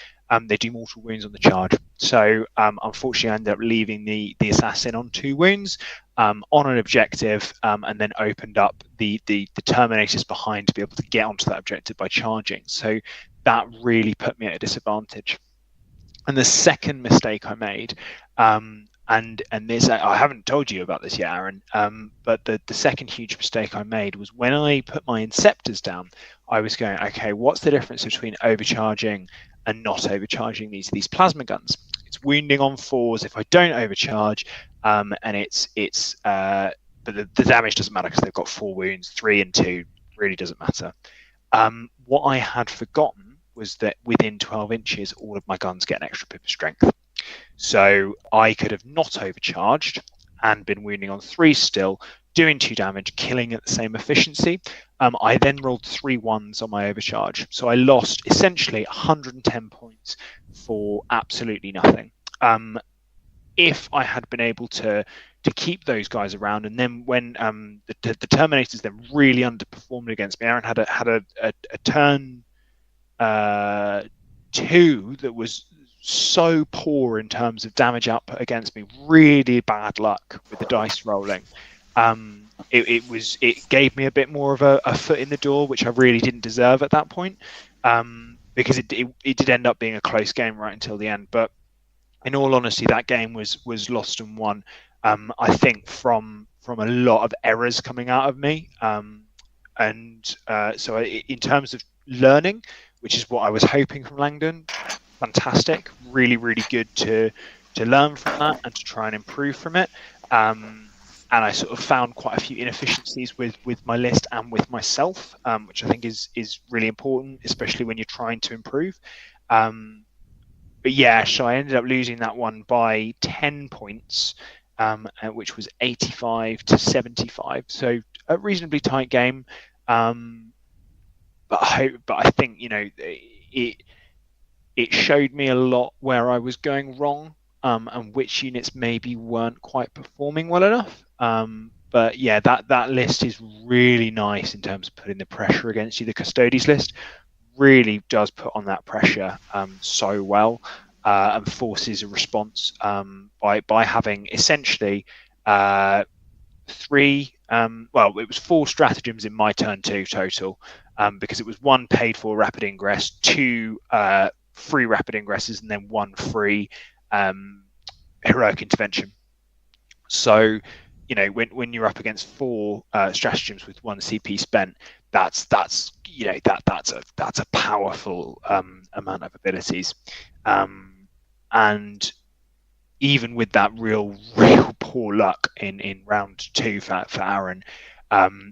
they do mortal wounds on the charge. So unfortunately, I ended up leaving the assassin on 2 wounds on an objective, and then opened up the Terminators behind to be able to get onto that objective by charging. So that really put me at a disadvantage. And the second mistake I made, and this, I haven't told you about this yet, Arron, but the second huge mistake I made was when I put my Inceptors down, I was going, okay, what's the difference between overcharging and not overcharging these plasma guns? It's wounding on 4s if I don't overcharge, and but the damage doesn't matter because they've got 4 wounds, 3 and 2 really doesn't matter. What I had forgotten was that within 12 inches, all of my guns get an extra pip of strength. So I could have not overcharged and been wounding on 3 still, doing 2 damage, killing at the same efficiency. I then rolled 3 1s on my overcharge. So I lost essentially 110 points for absolutely nothing. If I had been able to keep those guys around, and then when the Terminators then really underperformed against me, Arron had a turn 2 that was so poor in terms of damage output against me, really bad luck with the dice rolling. It gave me a bit more of a foot in the door, which I really didn't deserve at that point, because it did end up being a close game right until the end. But in all honesty, that game was lost and won. I think from a lot of errors coming out of me, so in terms of learning, which is what I was hoping from Langdon, fantastic, really good to learn from that and to try and improve from it. And I sort of found quite a few inefficiencies with my list and with myself, which I think is really important, especially when you're trying to improve. But yeah, so I ended up losing that one by 10 points, which was 85-75. So a reasonably tight game. But I think, you know, it showed me a lot where I was going wrong, and which units maybe weren't quite performing well enough. But yeah, that list is really nice in terms of putting the pressure against you. The custodes list really does put on that pressure so well, and forces a response by having essentially three, well, it was 4 stratagems in my turn 2 total, because it was 1 paid for rapid ingress, 2 free rapid ingresses, and then 1 free heroic intervention. So, you know, when you're up against 4 stratagems with 1 CP spent, that's you know, that's a powerful amount of abilities, and even with that real poor luck in round 2 for Arron,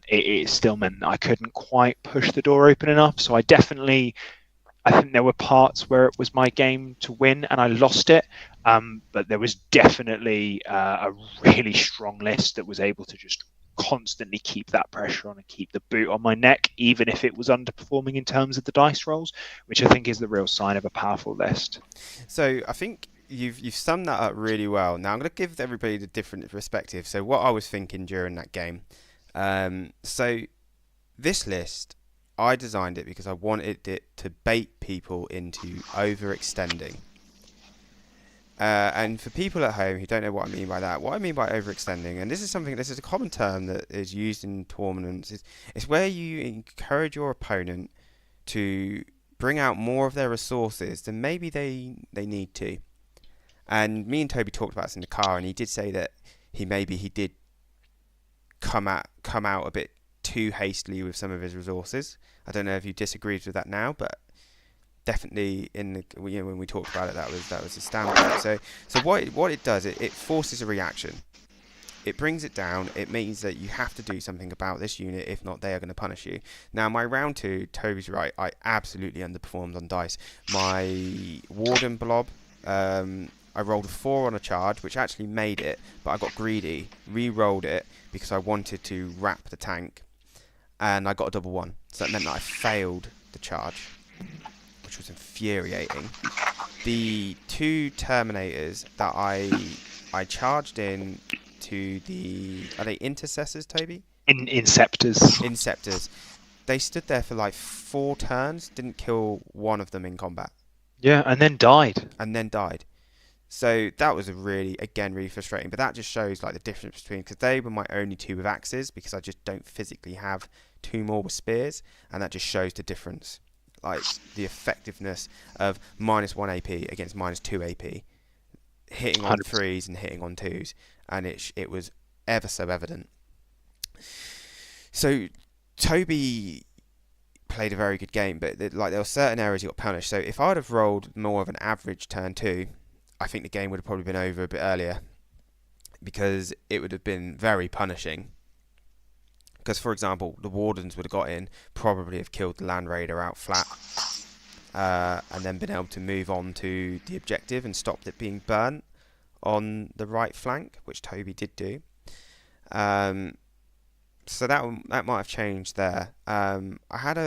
it still meant that I couldn't quite push the door open enough. So I think there were parts where it was my game to win and I lost it, but there was definitely a really strong list that was able to just constantly keep that pressure on and keep the boot on my neck, even if it was underperforming in terms of the dice rolls, which I think is the real sign of a powerful list. So I think you've summed that up really well. Now I'm going to give everybody the different perspective. So what I was thinking during that game, so this list, I designed it because I wanted it to bait people into overextending. And for people at home who don't know what I mean by that, what I mean by overextending, and this is a common term that is used in tournaments, it's where you encourage your opponent to bring out more of their resources than maybe they need to. And me and Toby talked about this in the car, and he did say that he did come out a bit too hastily with some of his resources. I don't know if you disagreed with that now, but definitely when we talked about it, that was his standpoint. So what it does, it forces a reaction. It brings it down. It means that you have to do something about this unit. If not, they are going to punish you. Now, my round 2, Toby's right. I absolutely underperformed on dice. My Warden blob, I rolled a 4 on a charge, which actually made it, but I got greedy, re-rolled it because I wanted to wrap the tank, and I got a double 1. So that meant that I failed the charge, which was infuriating. The 2 Terminators that I charged in to are they Intercessors, Toby? Inceptors. They stood there for like 4 turns, didn't kill one of them in combat. Yeah, and then died. So that was really frustrating. But that just shows like the difference between, because they were my only 2 with axes, because I just don't physically have 2 more with spears, and that just shows the difference, like the effectiveness of -1 AP against -2 AP, hitting on 3s and hitting on 2s, and it was ever so evident. So Toby played a very good game, but there were certain areas he got punished. So if I'd have rolled more of an average turn 2, I think the game would have probably been over a bit earlier, because it would have been very punishing. Because, for example, the Wardens would have got in, probably have killed the Land Raider out flat, and then been able to move on to the objective and stopped it being burnt on the right flank, which Toby did do. So that might have changed there. I had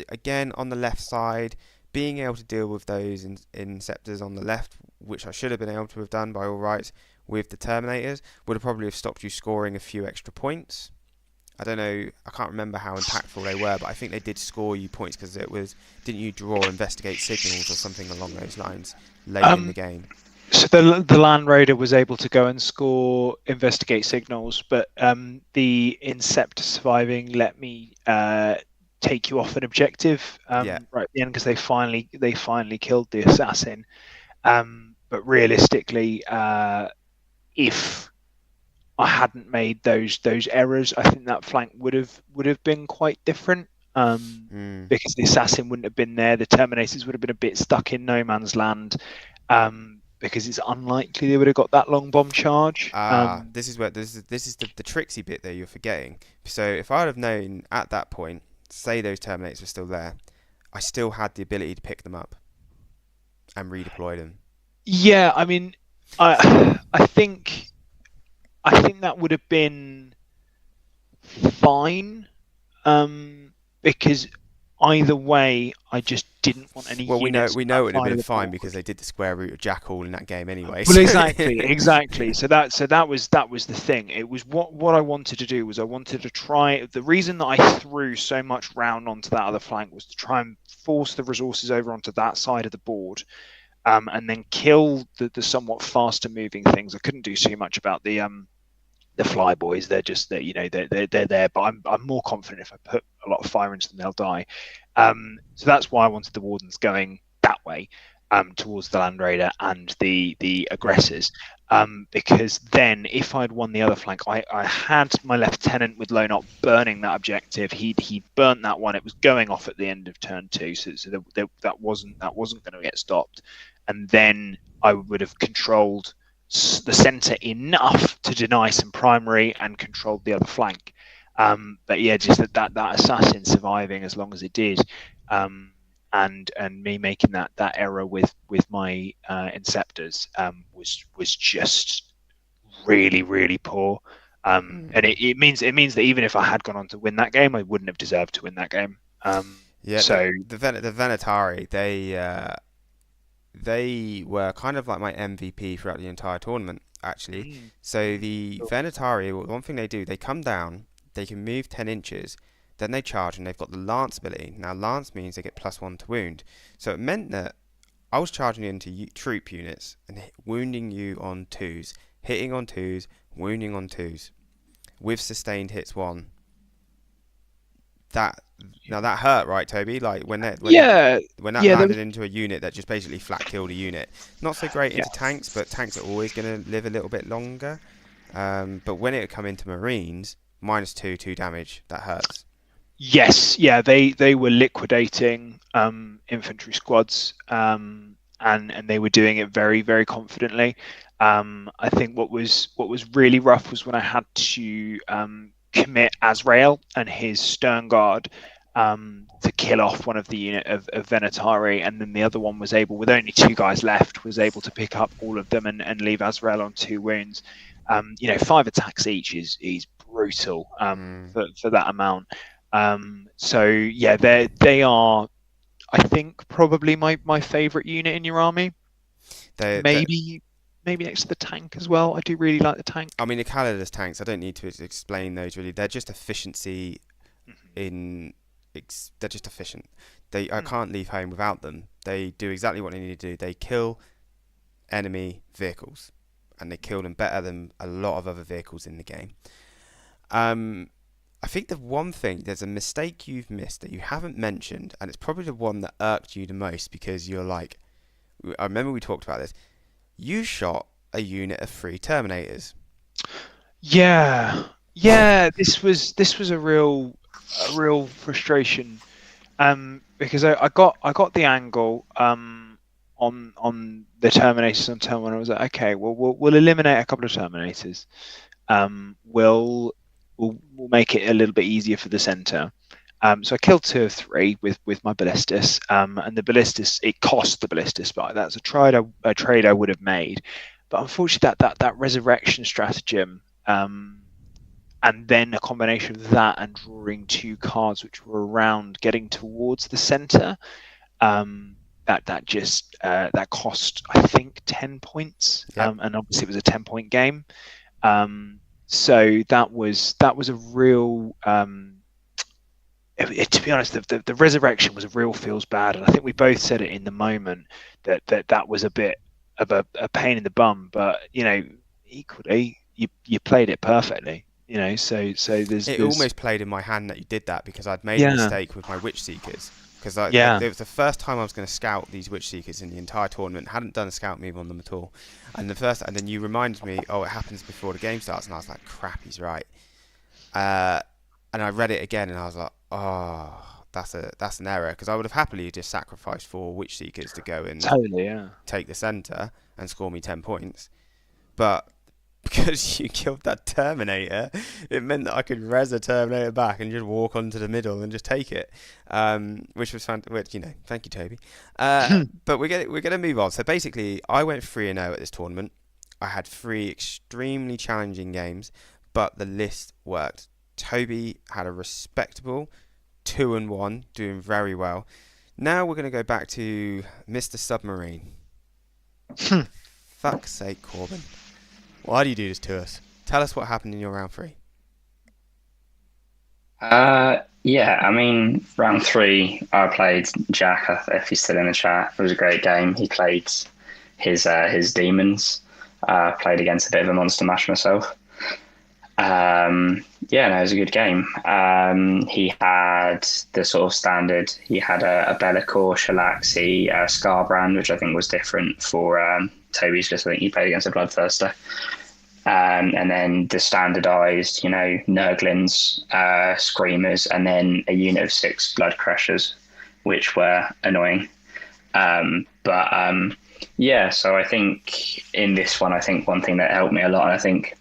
again on the left side, being able to deal with those Inceptors on the left, which I should have been able to have done by all rights with the Terminators, would have probably have stopped you scoring a few extra points. I don't know, I can't remember how impactful they were, but I think they did score you points, because didn't you draw investigate signals or something along those lines late in the game? So the Land Raider was able to go and score investigate signals, but the Inceptor surviving let me take you off an objective right at the end, because they finally killed the assassin. But realistically, if I hadn't made those errors, I think that flank would have been quite different. Because the assassin wouldn't have been there, the Terminators would have been a bit stuck in no man's land. Because it's unlikely they would have got that long bomb charge. This is the tricksy bit that you're forgetting. So if I would have known at that point, say those Terminators were still there, I still had the ability to pick them up and redeploy them. Yeah, I mean, I think that would have been fine, because either way, I just didn't want any. Well, we know it would have been fine because they did the square root of Jack Hall in that game anyway. Well, exactly. So that was the thing. It was what I wanted to do was I wanted to try. The reason that I threw so much round onto that other flank was to try and force the resources over onto that side of the board, and then kill the somewhat faster moving things. I couldn't do too much about the flyboys. They're just they're there, but I'm more confident if I put a lot of fire into them, they'll die. So that's why I wanted the Wardens going that way, towards the Land Raider and the aggressors, because then if I'd won the other flank, I had my lieutenant with Lonot burning that objective. He burnt that one. It was going off at the end of turn 2, so that wasn't going to get stopped, and then I would have controlled the centre enough to deny some primary and controlled the other flank. But yeah, just that assassin surviving as long as it did, and me making that error with my Inceptors was just really poor. And it means that even if I had gone on to win that game, I wouldn't have deserved to win that game. So the Venatari, they were kind of like my MVP throughout the entire tournament, actually. So the Venatari, one thing they do, they come down, they can move 10 inches, then they charge, and they've got the Lance ability. Now, Lance means they get +1 to wound. So it meant that I was charging into troop units and wounding you on 2s, hitting on 2s, wounding on 2s, with sustained hits 1. That hurt, right, Toby? Like when that landed into a unit that just basically flat killed a unit. Not so great into tanks, but tanks are always going to live a little bit longer. But when it would come into Marines, -2 damage, that hurts. Yes, yeah, they were liquidating infantry squads, and they were doing it very, very confidently. I think what was really rough was when I had to commit Azrael and his Stern Guard to kill off one of the unit of Venatari, and then the other one was able, with only 2 guys left, was able to pick up all of them and leave Azrael on 2 wounds. 5 attacks each is brutal for that amount. So yeah, they are, I think, probably my favourite unit in your army. Maybe next to the tank as well. I do really like the tank. I mean, the Calidus tanks, I don't need to explain those really. They're just efficiency they're just efficient. I can't leave home without them. They do exactly what they need to do. They kill enemy vehicles, and they kill them better than a lot of other vehicles in the game. I think there's a mistake you've missed that you haven't mentioned, and it's probably the one that irked you the most, because you're like, I remember we talked about this. You shot a unit of 3 Terminators. Yeah. This was a real frustration, because I got the angle on the Terminators on turn 1. I was like, okay, well we'll eliminate a couple of Terminators. We'll make it a little bit easier for the centre. So I killed 2 of 3 with my Ballistus, and the Ballistus, it cost the Ballistus, but that's a trade I would have made. But unfortunately, that resurrection stratagem, and then a combination of that and drawing 2 cards which were around getting towards the centre, that cost, I think, 10 points, and obviously it was a 10-point game. So that was a real. To be honest, the resurrection was a real feels bad, and I think we both said it in the moment that was a bit a pain in the bum, but equally you played it perfectly. So there's It almost played in my hand that you did that, because I'd made a Yeah. mistake with my Witch Seekers. Because Yeah. it was the first time I was going to scout these Witch Seekers in the entire tournament. Hadn't done a scout move on them at all. And then you reminded me, oh, it happens before the game starts, and I was like, crap, he's right. And I read it again, and I was like, oh, that's an error, because I would have happily just sacrificed 4 Witch Seekers to go and Totally, yeah. take the centre and score me 10 points. But because you killed that Terminator, it meant that I could res a Terminator back and just walk onto the middle and just take it, which was fantastic. Thank you, Toby. But we're gonna move on. So basically, I went 3-0 at this tournament. I had 3 extremely challenging games, but the list worked. Toby had a respectable 2-1, doing very well. Now we're gonna go back to Mr. Submarine. Fuck's sake, Korben. Why do you do this to us? Tell us what happened in your round 3. Yeah, I mean, round 3, I played Jack, if he's still in the chat. It was a great game. He played his demons. Played against a bit of a monster mash myself. Yeah, no, it was a good game. He had the sort of standard. He had a Bellicor, Shalaxi, Scarbrand, which I think was different for Toby's, because I think he played against a Bloodthirster. And then the standardized, Nurglings, Screamers, and then a unit of 6 Blood Crushers, which were annoying. Yeah, so I think in this one, I think one thing that helped me a lot, and I think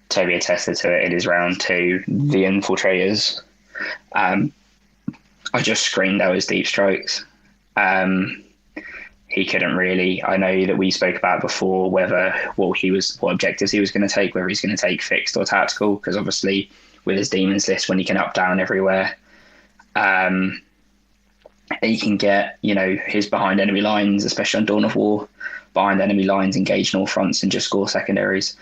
Toby attested to it, it is round 2, the Infiltrators. I just screamed out his deep strokes. He couldn't really. I know that we spoke about before what objectives he was going to take, whether he's going to take fixed or tactical, because obviously with his demons list, when he can up down everywhere, he can get his behind enemy lines, especially on Dawn of War, behind enemy lines, engage in all fronts and just score secondaries.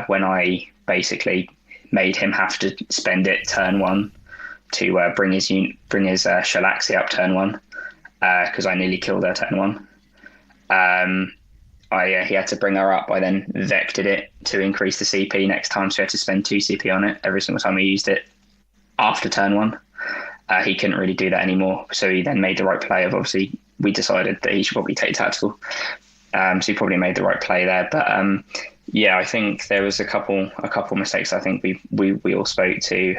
When I basically made him have to spend it turn 1 to bring his Shalaxi up turn 1, because I nearly killed her turn 1. He had to bring her up. I then vectored it to increase the CP next time, so he had to spend 2 CP on it every single time he used it after turn 1. He couldn't really do that anymore, so he then made the right play of, obviously we decided that he should probably take tactical, so he probably made the right play there. But yeah, I think there was a couple mistakes I think we all spoke to.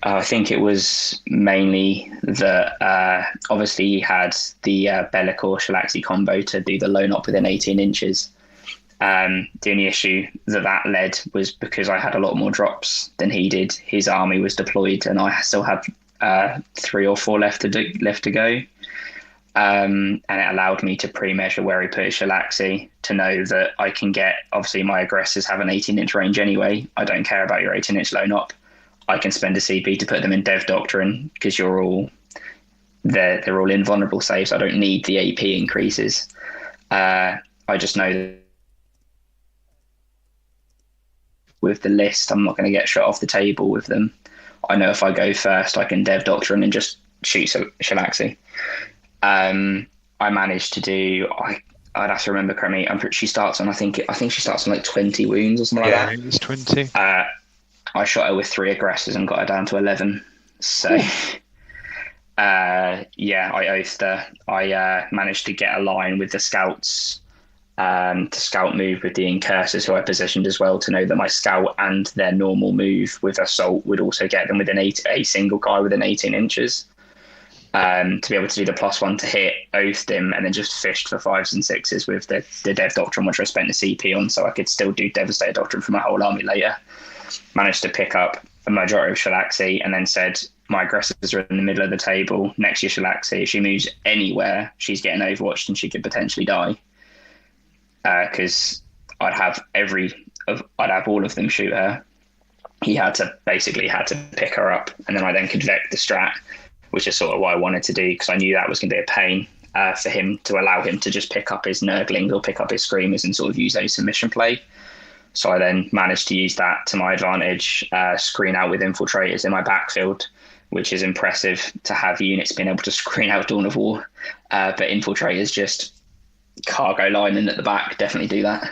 I think it was mainly that obviously he had the Bellicor Shalaxi combo to do the lone up within 18 inches. The only issue that led was because I had a lot more drops than he did. His army was deployed, and I still had 3 or 4 left to go. And it allowed me to pre-measure where he put his Shalaxi, to know that I can get. Obviously, my aggressors have an 18-inch range anyway. I don't care about your 18-inch lone up. I can spend a CP to put them in Dev Doctrine, because they're all invulnerable saves. I don't need the AP increases. I just know that with the list, I'm not going to get shot off the table with them. I know if I go first, I can Dev Doctrine and just shoot Shalaxi. I managed to do. I'd have to remember correctly. She starts on. I think she starts on like 20 wounds or something like that. Yeah, it was 20. I shot her with 3 aggressors and got her down to 11. So, I oathed her. I managed to get a line with the scouts, to scout move with the incursors, who I positioned as well, to know that my scout and their normal move with assault would also get them within a single guy within 18 inches. To be able to do the +1 to hit, oathed him, and then just fished for 5s and 6s with the Dev Doctrine, which I spent the CP on, so I could still do Devastator Doctrine for my whole army later. Managed to pick up a majority of Shalaxi, and then said, my aggressors are in the middle of the table next to Shalaxi. If she moves anywhere, she's getting overwatched and she could potentially die. Because I'd have all of them shoot her. He had to pick her up, and then I then could vect the strat, which is sort of what I wanted to do, because I knew that was going to be a pain for him, to allow him to just pick up his Nurglings or pick up his Screamers and sort of use a submission play. So I then managed to use that to my advantage, screen out with Infiltrators in my backfield, which is impressive to have units being able to screen out Dawn of War. But Infiltrators just cargo linemen at the back, definitely do that.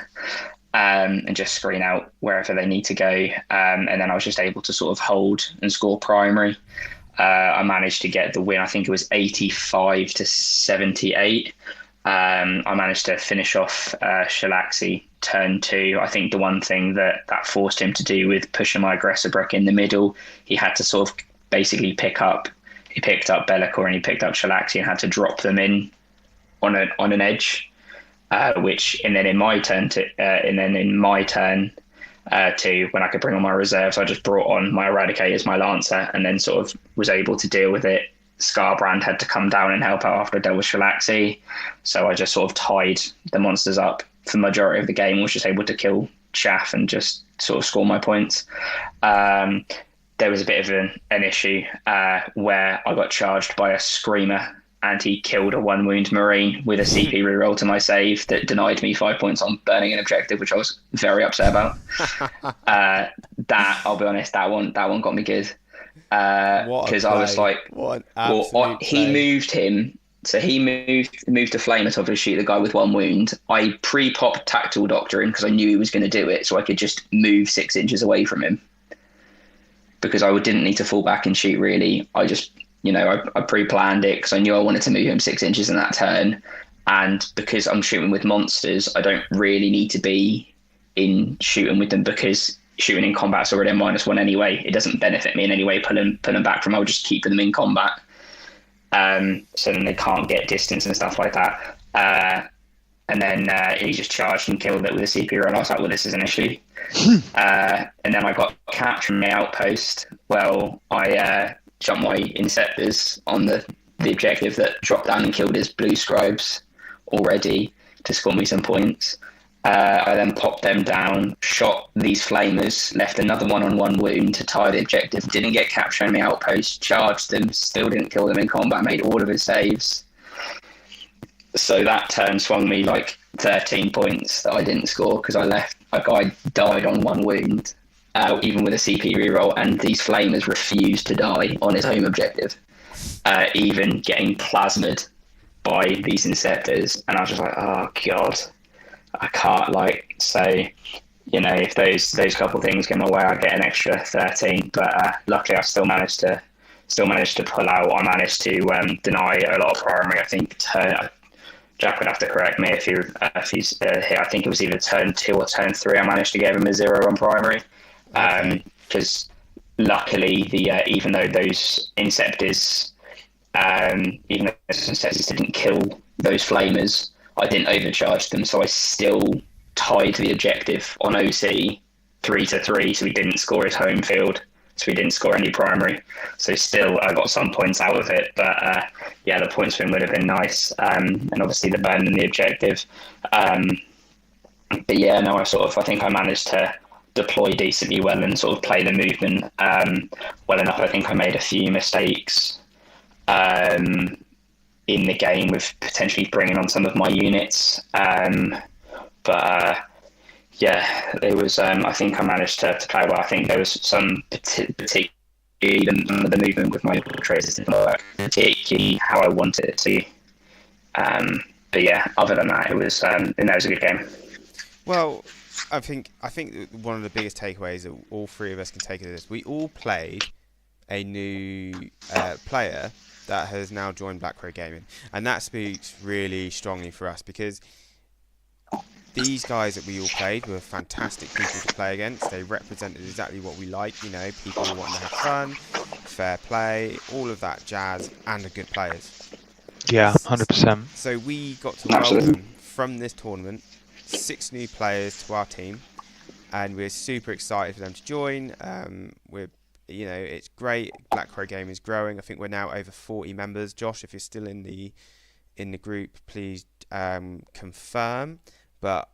And just screen out wherever they need to go. And then I was just able to sort of hold and score primary. I managed to get the win. I think it was 85-78. I managed to finish off Shalaxi turn 2. I think the one thing that forced him to do with pushing my aggressor brick in the middle, he had to sort of basically he picked up Be'lakor and he picked up Shalaxi and had to drop them in on an edge. And then in my turn to when I could bring on my reserves, I just brought on my Eradicators, my Lancer, and then sort of was able to deal with it. Scarbrand had to come down and help out after I dealt with Shalaxi, so I just sort of tied the monsters up for the majority of the game, was just able to kill Chaff and just sort of score my points. There was a bit of an issue where I got charged by a Screamer, and he killed a 1 wound Marine with a CP reroll to my save that denied me 5 points on burning an objective, which I was very upset about. That, I'll be honest, that one got me good. Because I was like, he moved him. So he moved the flame to obviously shoot the guy with 1 wound. I pre-popped Tactile Doctrine because I knew he was going to do it, so I could just move 6 inches away from him. Because I didn't need to fall back and shoot, really. I just... I pre-planned it because I knew I wanted to move him 6 inches in that turn. And because I'm shooting with monsters, I don't really need to be in shooting with them because shooting in combat's already a -1 anyway. It doesn't benefit me in any way pulling back from. I'll just keep them in combat. So then they can't get distance and stuff like that. And then he just charged and killed it with a CP roll. I was like, well, this is an issue. And then I got captured from the outpost. Well, I... jumped my Inceptors on the objective that dropped down and killed his blue scribes already to score me some points. I then popped them down, shot these flamers, left another 1-on-1 wound to tie the objective, didn't get captured on the outpost, charged them, still didn't kill them in combat, made all of his saves. So that turn swung me like 13 points that I didn't score because a guy died on 1 wound. Even with a CP reroll, and these flamers refused to die on his home objective, even getting plasmid by these Inceptors. And I was just like, oh god, I can't if those couple things go my way, I get an extra 13. But luckily, I still managed to pull out. I managed to deny a lot of primary. I think Jack would have to correct me if he's here. I think it was either turn 2 or turn 3. I managed to give him a 0 on primary. Because luckily, even though those Inceptors, didn't kill those flamers, I didn't overcharge them, so I still tied the objective on OC 3-3, so he didn't score his home field, so he didn't score any primary. So still, I got some points out of it, but the points for him would have been nice, and obviously the burn and the objective. I think I managed to deploy decently well and sort of play the movement well enough. I think I made a few mistakes in the game with potentially bringing on some of my units. It was. I think I managed to play well. I think there was some particularly the movement with my traders didn't work particularly how I wanted it to. Other than that, it was a good game. Well, I think one of the biggest takeaways that all three of us can take of this, we all played a new player that has now joined Black Crow Gaming, and that speaks really strongly for us because these guys that we all played were fantastic people to play against. They represented exactly what we like, people who want to have fun, fair play, all of that jazz, and are good players. Yeah, 100%. So we got to welcome from this tournament 6 new players to our team, and we're super excited for them to join. It's great. Black Crow Game is growing. I think we're now over 40 members. Josh, if you're still in the group, please confirm. But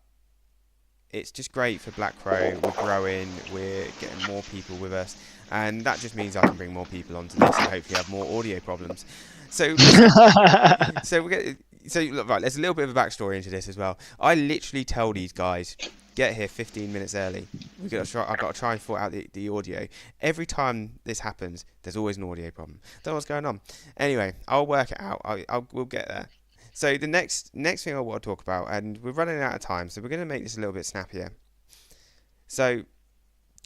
it's just great for Black Crow. We're growing. We're getting more people with us, and that just means I can bring more people onto this and hopefully have more audio problems. So look, right, there's a little bit of a backstory into this as well. I literally tell these guys, get here 15 minutes early. I've got to try and sort out the audio. Every time this happens, there's always an audio problem. Don't know what's going on. Anyway, I'll work it out. We'll get there. So the next thing I want to talk about, and we're running out of time, so we're going to make this a little bit snappier. So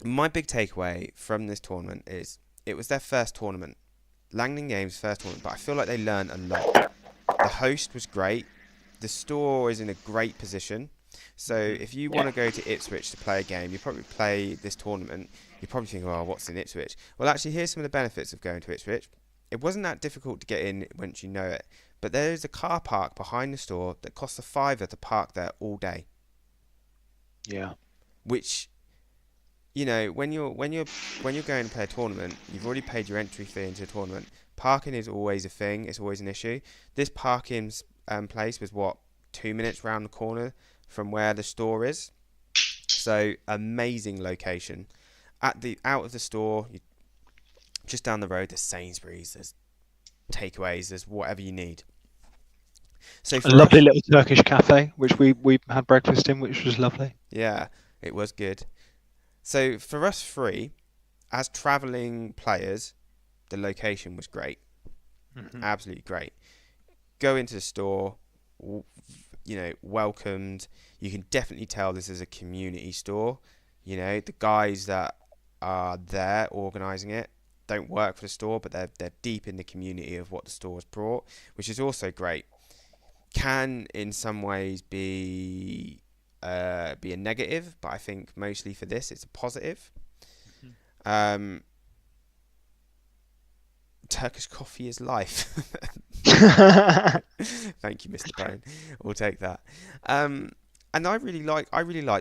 my big takeaway from this tournament is it was their first tournament, Langden Games' first tournament, but I feel like they learned a lot. The host was great. The store is in a great position. So if you want to go to Ipswich to play a game, you probably play this tournament. You probably think, oh, what's in Ipswich? Well, actually, here's some of the benefits of going to Ipswich. It wasn't that difficult to get in once you know it. But there is a car park behind the store that costs a £5 to park there all day. Yeah. Which, you know, when you're going to play a tournament, you've already paid your entry fee into a tournament. Parking is always a thing. It's always an issue. This parking place was 2 minutes round the corner from where the store is. So amazing location. Out of the store, just down the road, there's Sainsbury's, there's takeaways, there's whatever you need. So a lovely little Turkish cafe, which we had breakfast in, which was lovely. Yeah, it was good. So for us three, as travelling players, the location was great. Absolutely great. Go into the store, welcomed. You can definitely tell this is a community store. You know, the guys that are there organising it don't work for the store, but they're deep in the community of what the store has brought, which is also great. Can in some ways be a negative, but I think mostly for this it's a positive. Turkish coffee is life. Thank you, Mr. Bone. We'll take that. And I really like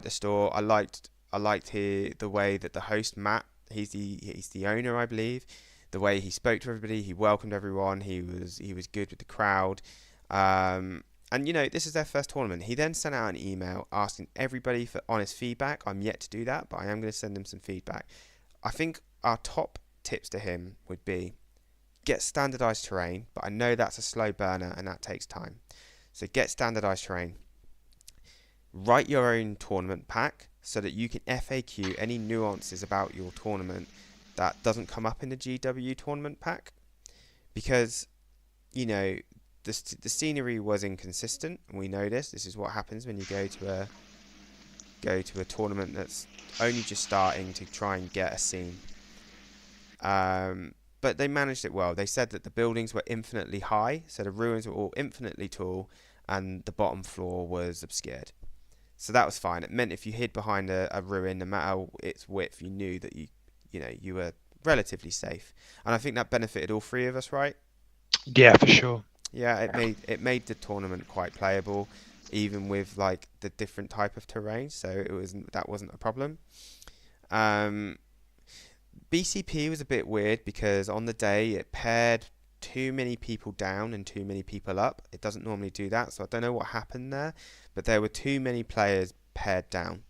the store. I liked the way that the host Matt, he's the owner, I believe. The way he spoke to everybody, he welcomed everyone. He was good with the crowd. And this is their first tournament. He then sent out an email asking everybody for honest feedback. I'm yet to do that, but I am going to send him some feedback. I think our top tips to him would be get standardized terrain, but I know that's a slow burner and that takes time. So get standardized terrain. Write your own tournament pack so that you can FAQ any nuances about your tournament that doesn't come up in the GW tournament pack, because the scenery was inconsistent, and we know this. This is what happens when you go to a tournament that's only just starting to try and get a scene. But they managed it well. They said that the buildings were infinitely high, so the ruins were all infinitely tall, and the bottom floor was obscured. So that was fine. It meant if you hid behind a ruin, no matter its width, you knew that you were relatively safe. And I think that benefited all three of us, right? Yeah, for sure. Yeah, it made the tournament quite playable, even with like the different type of terrain. So that wasn't a problem. BCP was a bit weird because on the day it paired too many people down and too many people up. It doesn't normally do that, so I don't know what happened there, but there were too many players paired down.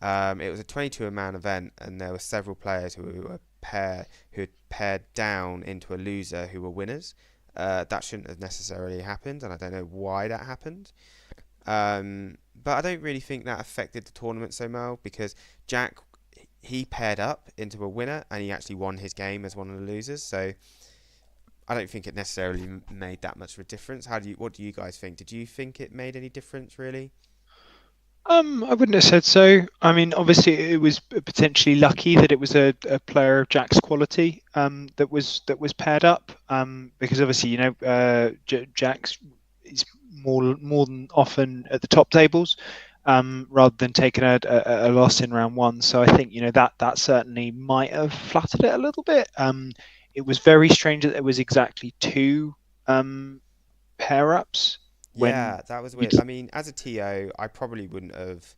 It was a 22-man event, and there were several players who had paired down into a loser who were winners. That shouldn't have necessarily happened, and I don't know why that happened. But I don't really think that affected the tournament so much, because Jack, he paired up into a winner and he actually won his game as one of the losers. So I don't think it necessarily made that much of a difference. What do you guys think? Did you think it made any difference, really? I wouldn't have said so. I mean, obviously, it was potentially lucky that it was a player of Jack's quality that was paired up, because obviously, Jack's is more than often at the top tables, rather than taking a loss in round one. So I think that certainly might have flattered it a little bit. It was very strange that there was exactly two pair ups. Yeah, that was weird. I mean, as a TO, I probably wouldn't have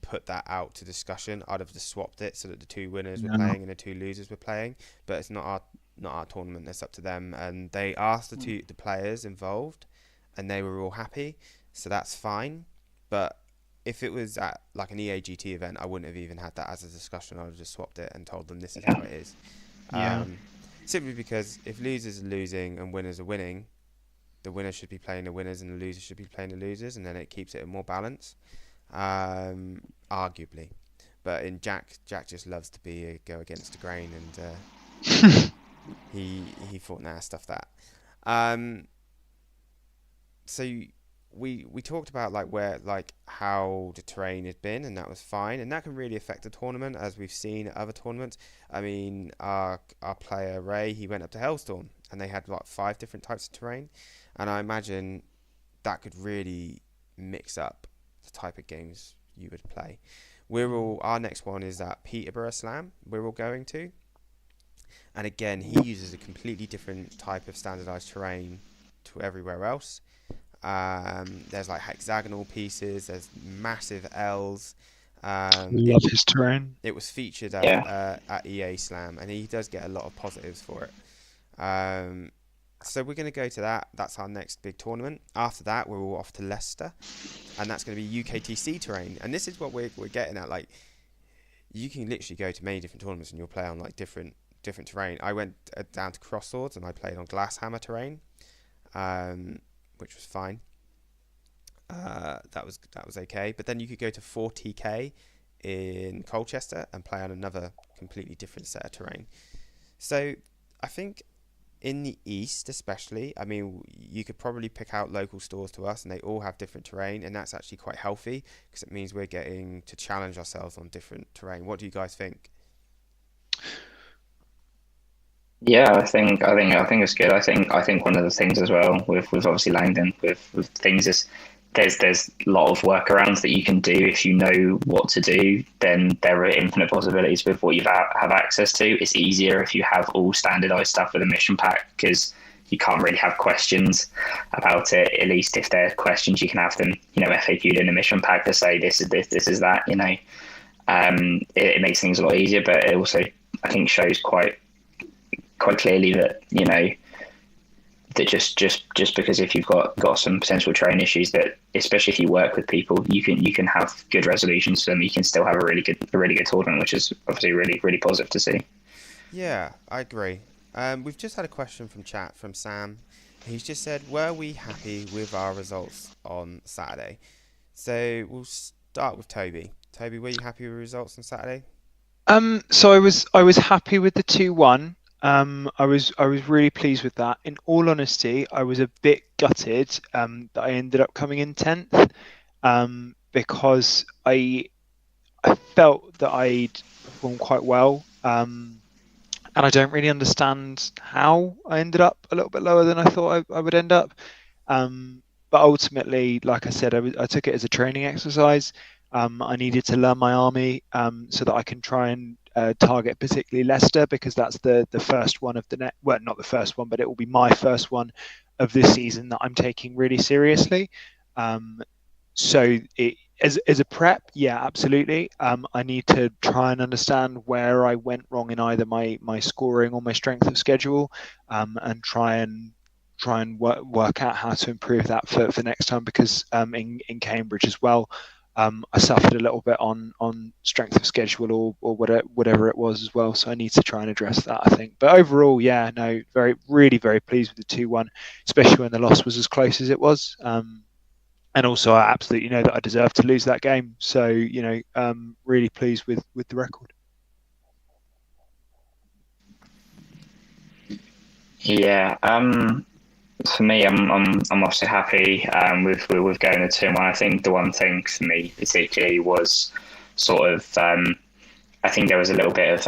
put that out to discussion. I'd have just swapped it so that the two winners were playing and the two losers were playing. But it's not our tournament. That's up to them. And they asked the players involved, and they were all happy. So that's fine. But if it was at like an EAGT event, I wouldn't have even had that as a discussion. I would have just swapped it and told them this is how it is. Simply because if losers are losing and winners are winning, the winners should be playing the winners and the losers should be playing the losers, and then it keeps it in more balance, arguably. But in Jack just loves to go against the grain, and he thought, nah, stuff that. so we talked about like where like how the terrain had been, and that was fine, and that can really affect the tournament, as we've seen at other tournaments. I mean, our player Ray, he went up to Hellstorm, and they had like 5 different types of terrain, and I imagine that could really mix up the type of games you would play. Our next one is at Peterborough Slam. We're all going to, and again, he uses a completely different type of standardized terrain to everywhere else. There's like hexagonal pieces. There's massive L's. Love his terrain. It was featured at EA Slam, and he does get a lot of positives for it. So we're going to go to that. That's our next big tournament. After that, we're all off to Leicester, and that's going to be UKTC terrain. And this is what we're getting at. Like, you can literally go to many different tournaments, and you'll play on like different terrain. I went down to Crossroads, and I played on Glasshammer terrain, which was fine. That was okay. But then you could go to 40k in Colchester and play on another completely different set of terrain. So I think in the east especially, I mean, you could probably pick out local stores to us, and they all have different terrain, and that's actually quite healthy because it means we're getting to challenge ourselves on different terrain. What do you guys think? Yeah, I think it's good. I think one of the things as well with obviously Langdon with things is there's a lot of workarounds that you can do if you know what to do. Then there are infinite possibilities with what you have access to. It's easier if you have all standardized stuff with a mission pack, because you can't really have questions about it. At least if there are questions, you can have them, FAQ'd in a mission pack to say this is this is that. It makes things a lot easier, but it also, I think, shows quite clearly that that just because if you've got some potential terrain issues, that especially if you work with people, you can have good resolutions to them. You can still have a really good tournament, which is obviously really positive to see. Yeah, I agree. We've just had a question from chat from Sam. He's just said, were we happy with our results on Saturday? So we'll start with Toby. Toby, were you happy with results on Saturday? So I was happy with the 2-1. I was really pleased with that. In all honesty, I was a bit gutted that I ended up coming in 10th, because I felt that I'd performed quite well, and I don't really understand how I ended up a little bit lower than I thought I would end up. But ultimately, like I said, I took it as a training exercise. I needed to learn my army so that I can try and target particularly Leicester, because that's the first one of the well, not the first one, but it will be my first one of this season that I'm taking really seriously. So as a prep, yeah, absolutely. I need to try and understand where I went wrong in either my scoring or my strength of schedule, and try and work out how to improve that for next time, because in Cambridge as well, I suffered a little bit on strength of schedule or whatever it was as well. So I need to try and address that, I think. But overall, yeah, no, really very pleased with the 2-1, especially when the loss was as close as it was. And also, I absolutely know that I deserved to lose that game. So, really pleased with the record. Yeah. For me, I'm obviously happy with going to 2-1. I think the one thing for me particularly was sort of I think there was a little bit of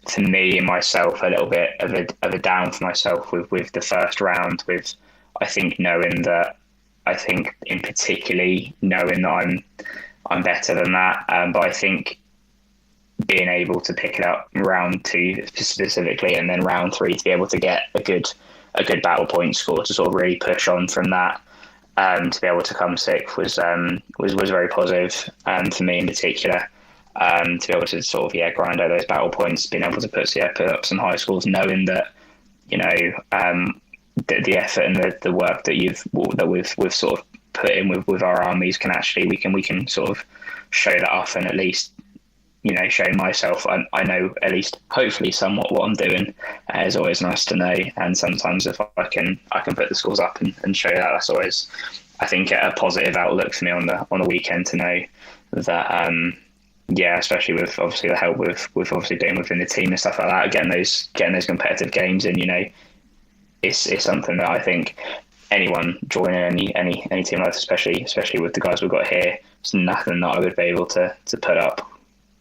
for me and myself a little bit of a down for myself with the first round, with I think in particularly knowing that I'm better than that, but I think being able to pick it up round 2 specifically, and then round 3 to be able to get a good battle point score to sort of really push on from that, to be able to come 6th was very positive for me in particular, to be able to sort of grind out those battle points, being able to put up some high scores, knowing that the effort and the work that we've sort of put in with our armies we can sort of show that off, and at least showing myself I know at least hopefully somewhat what I'm doing is always nice to know. And sometimes if I can put the scores up and show that's always, I think, a positive outlook for me on the weekend, to know that especially with obviously the help with obviously being within the team and stuff like that, getting those competitive games in, it's something that I think anyone joining any team like this, especially with the guys we've got here, it's nothing that I would be able to put up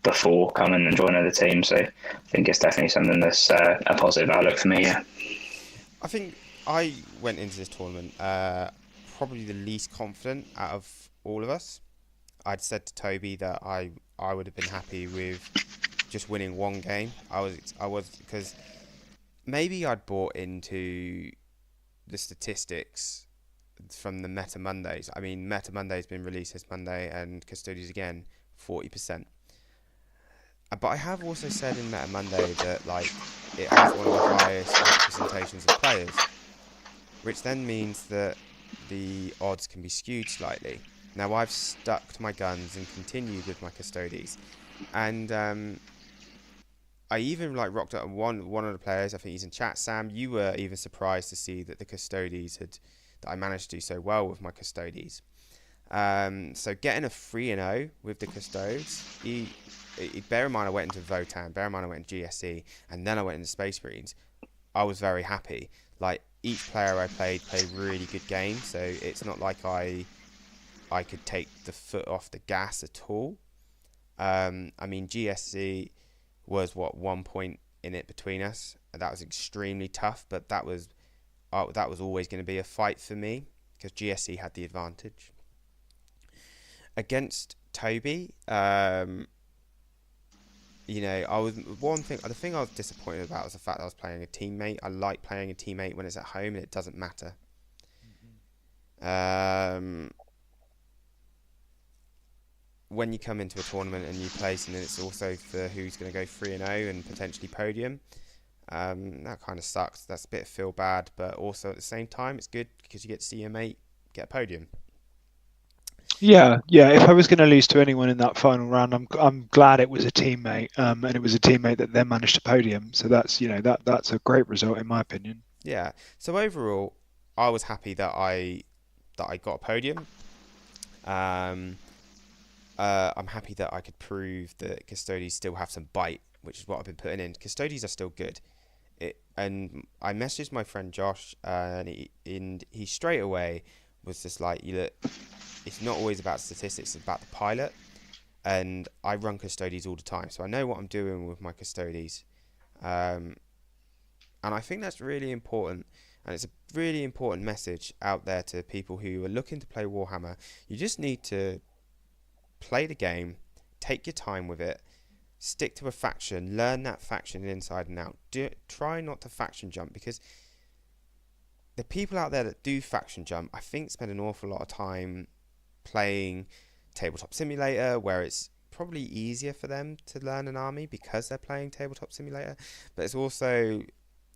before coming and joining the team. So I think it's definitely something that's a positive outlook for me. Yeah. I think I went into this tournament probably the least confident out of all of us. I'd said to Toby that I would have been happy with just winning one game. I was because maybe I'd bought into the statistics from the Meta Mondays. I mean, Meta Monday's been released this Monday, and Custodes again 40%. But I have also said in Meta Monday that like it has one of the highest representations of players, which then means that the odds can be skewed slightly. Now I've stuck to my guns and continued with my Custodes, and I even like rocked up one of the players. I think he's in chat. Sam, you were even surprised to see that the Custodes that I managed to do so well with my Custodes. So getting a 3-0 with the Custodes, bear in mind I went into Votan, bear in mind I went into GSE, and then I went into Space Marines. I was very happy. Like each player I played really good games, so it's not like I could take the foot off the gas at all. I mean GSC was 1 point in it between us. That was extremely tough, but that was always going to be a fight for me because GSC had the advantage against Toby. You know, the thing I was disappointed about was the fact that I was playing a teammate. I like playing a teammate when it's at home and it doesn't matter. When you come into a tournament and you place, and then it's also for who's going to go 3-0 and potentially podium. That kind of sucks. That's a bit feel bad, but also at the same time, it's good because you get to see your mate get a podium. Yeah. If I was going to lose to anyone in that final round, I'm glad it was a teammate, and it was a teammate that then managed to podium. So that's that's a great result in my opinion. Yeah. So overall, I was happy that I got a podium. I'm happy that I could prove that Custodes still have some bite, which is what I've been putting in. Custodes are still good. And I messaged my friend Josh, and he straight away was just like, you look, it's not always about statistics, it's about the pilot. And I run Custodes all the time, so I know what I'm doing with my Custodes. And I think that's really important. And it's a really important message out there to people who are looking to play Warhammer. You just need to play the game, take your time with it, stick to a faction, learn that faction inside and out. Try not to faction jump, because the people out there that do faction jump, I think, spend an awful lot of time playing Tabletop Simulator, where it's probably easier for them to learn an army because they're playing Tabletop Simulator, but it's also,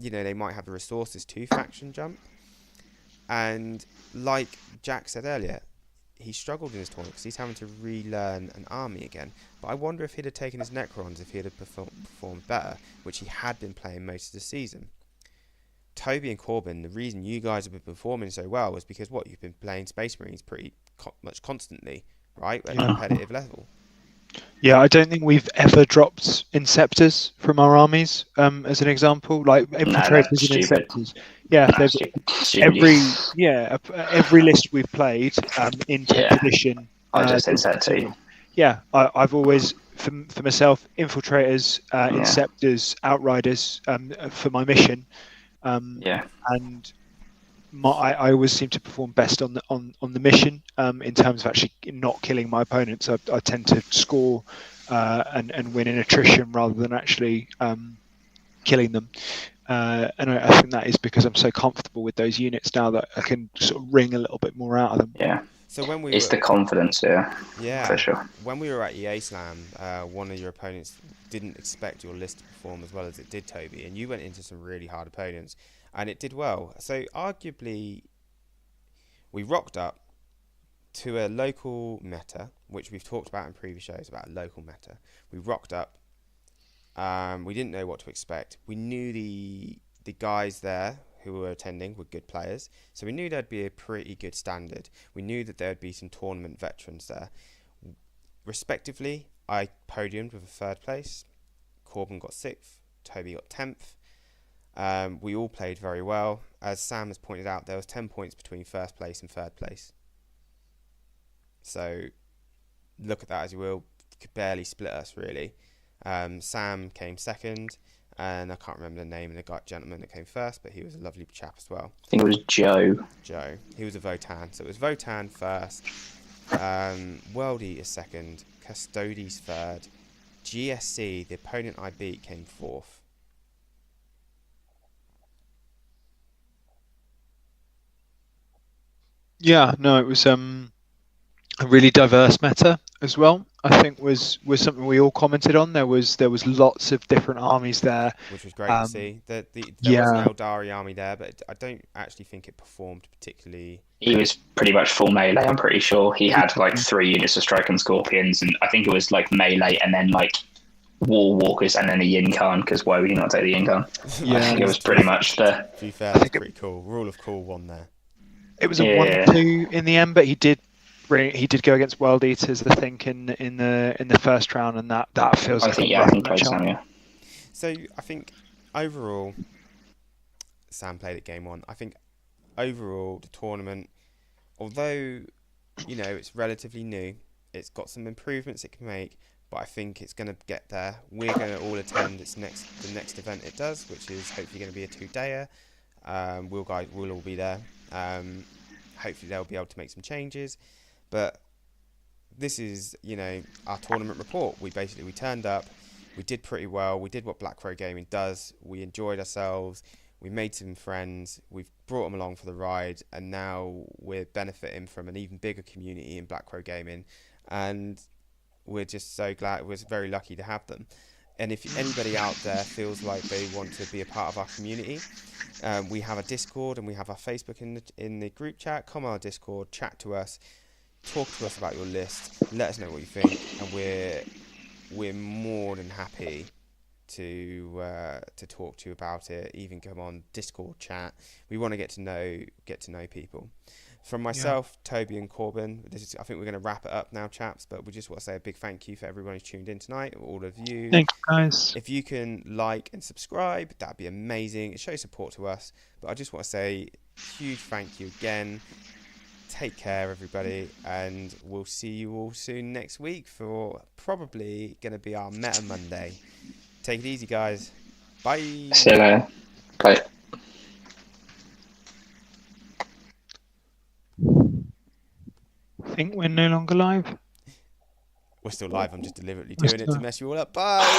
you know, they might have the resources to faction jump. And like Jack said earlier, he struggled in his tournament because he's having to relearn an army again. But I wonder if he'd have taken his Necrons, if he'd have performed better, which he had been playing most of the season. Toby and Korben, the reason you guys have been performing so well was because you've been playing Space Marines pretty much constantly, right? At a competitive level. Yeah, I don't think we've ever dropped Inceptors from our armies, as an example, like infiltrators and Inceptors. Yeah, every list we've played in 10th edition. I just Inceptor. Yeah, I've always, for myself, infiltrators, Inceptors, outriders for my mission. And I always seem to perform best on the mission in terms of actually not killing my opponents. I tend to score and win in attrition rather than actually killing them. And I think that is because I'm so comfortable with those units now that I can sort of wring a little bit more out of them. Yeah. So when it's the confidence, for sure. When we were at EA Slam, one of your opponents didn't expect your list to perform as well as it did, Toby, and you went into some really hard opponents, and it did well. So arguably, we rocked up to a local meta, which we've talked about in previous shows about a local meta. We rocked up. We didn't know what to expect. We knew the guys there who were attending were good players, so we knew there'd be a pretty good standard. We knew that there'd be some tournament veterans there. Respectively, I podiumed with a 3rd place. Korben got 6th. Toby got 10th. We all played very well. As Sam has pointed out, there was 10 points between first place and third place. So look at that as you will. Could barely split us, really. Sam came second, and I can't remember the name of the gentleman that came first, but he was a lovely chap as well. I think it was Joe. Joe. He was a Votan. So it was Votan first, World Eater second, Custodes third, GSC, the opponent I beat, came fourth. Yeah, no, it was a really diverse meta as well. I think was something we all commented on. There was lots of different armies there, which was great to see. There was an Eldari army there, but I don't actually think it performed particularly. He was pretty much full melee, I'm pretty sure. He had like 3 units of Strike and Scorpions, and I think it was like melee and then like Wall Walkers and then a Yin Khan, because why would you not take the Yin Khan? Yeah, I think it was pretty much the... To be fair, that's pretty cool. Rule of Cool won there. It was a 1-2 in the end, but he did go against World Eaters, I think, in the first round, and that feels like I think Sam, yeah. So I think overall, Sam played at game 1. I think overall the tournament, although it's relatively new, it's got some improvements it can make, but I think it's going to get there. We're going to all attend the next event it does, which is hopefully going to be a 2-dayer. We'll all be there. Hopefully they'll be able to make some changes, but this is our tournament report. We turned up, we did pretty well, we did what Black Crow Gaming does, we enjoyed ourselves, we made some friends, we've brought them along for the ride, and now we're benefiting from an even bigger community in Black Crow Gaming, and we're just so glad, we're very lucky to have them. And if anybody out there feels like they want to be a part of our community, we have a Discord and we have our Facebook in the group chat. Come on our Discord, chat to us, talk to us about your list, let us know what you think, and we're more than happy to talk to you about it. Even come on Discord chat. We want to get to know people. From myself, Toby and Korben, I think we're going to wrap it up now, chaps, but we just want to say a big thank you for everyone who's tuned in tonight, all of you. Thank you, guys. If you can like and subscribe, that'd be amazing. It shows support to us, but I just want to say huge thank you again. Take care, everybody, and we'll see you all soon next week for probably going to be our Meta Monday. Take it easy, guys. Bye. See you later. Bye. I think we're no longer live. We're still live. I'm just deliberately doing it to mess you all up. Bye.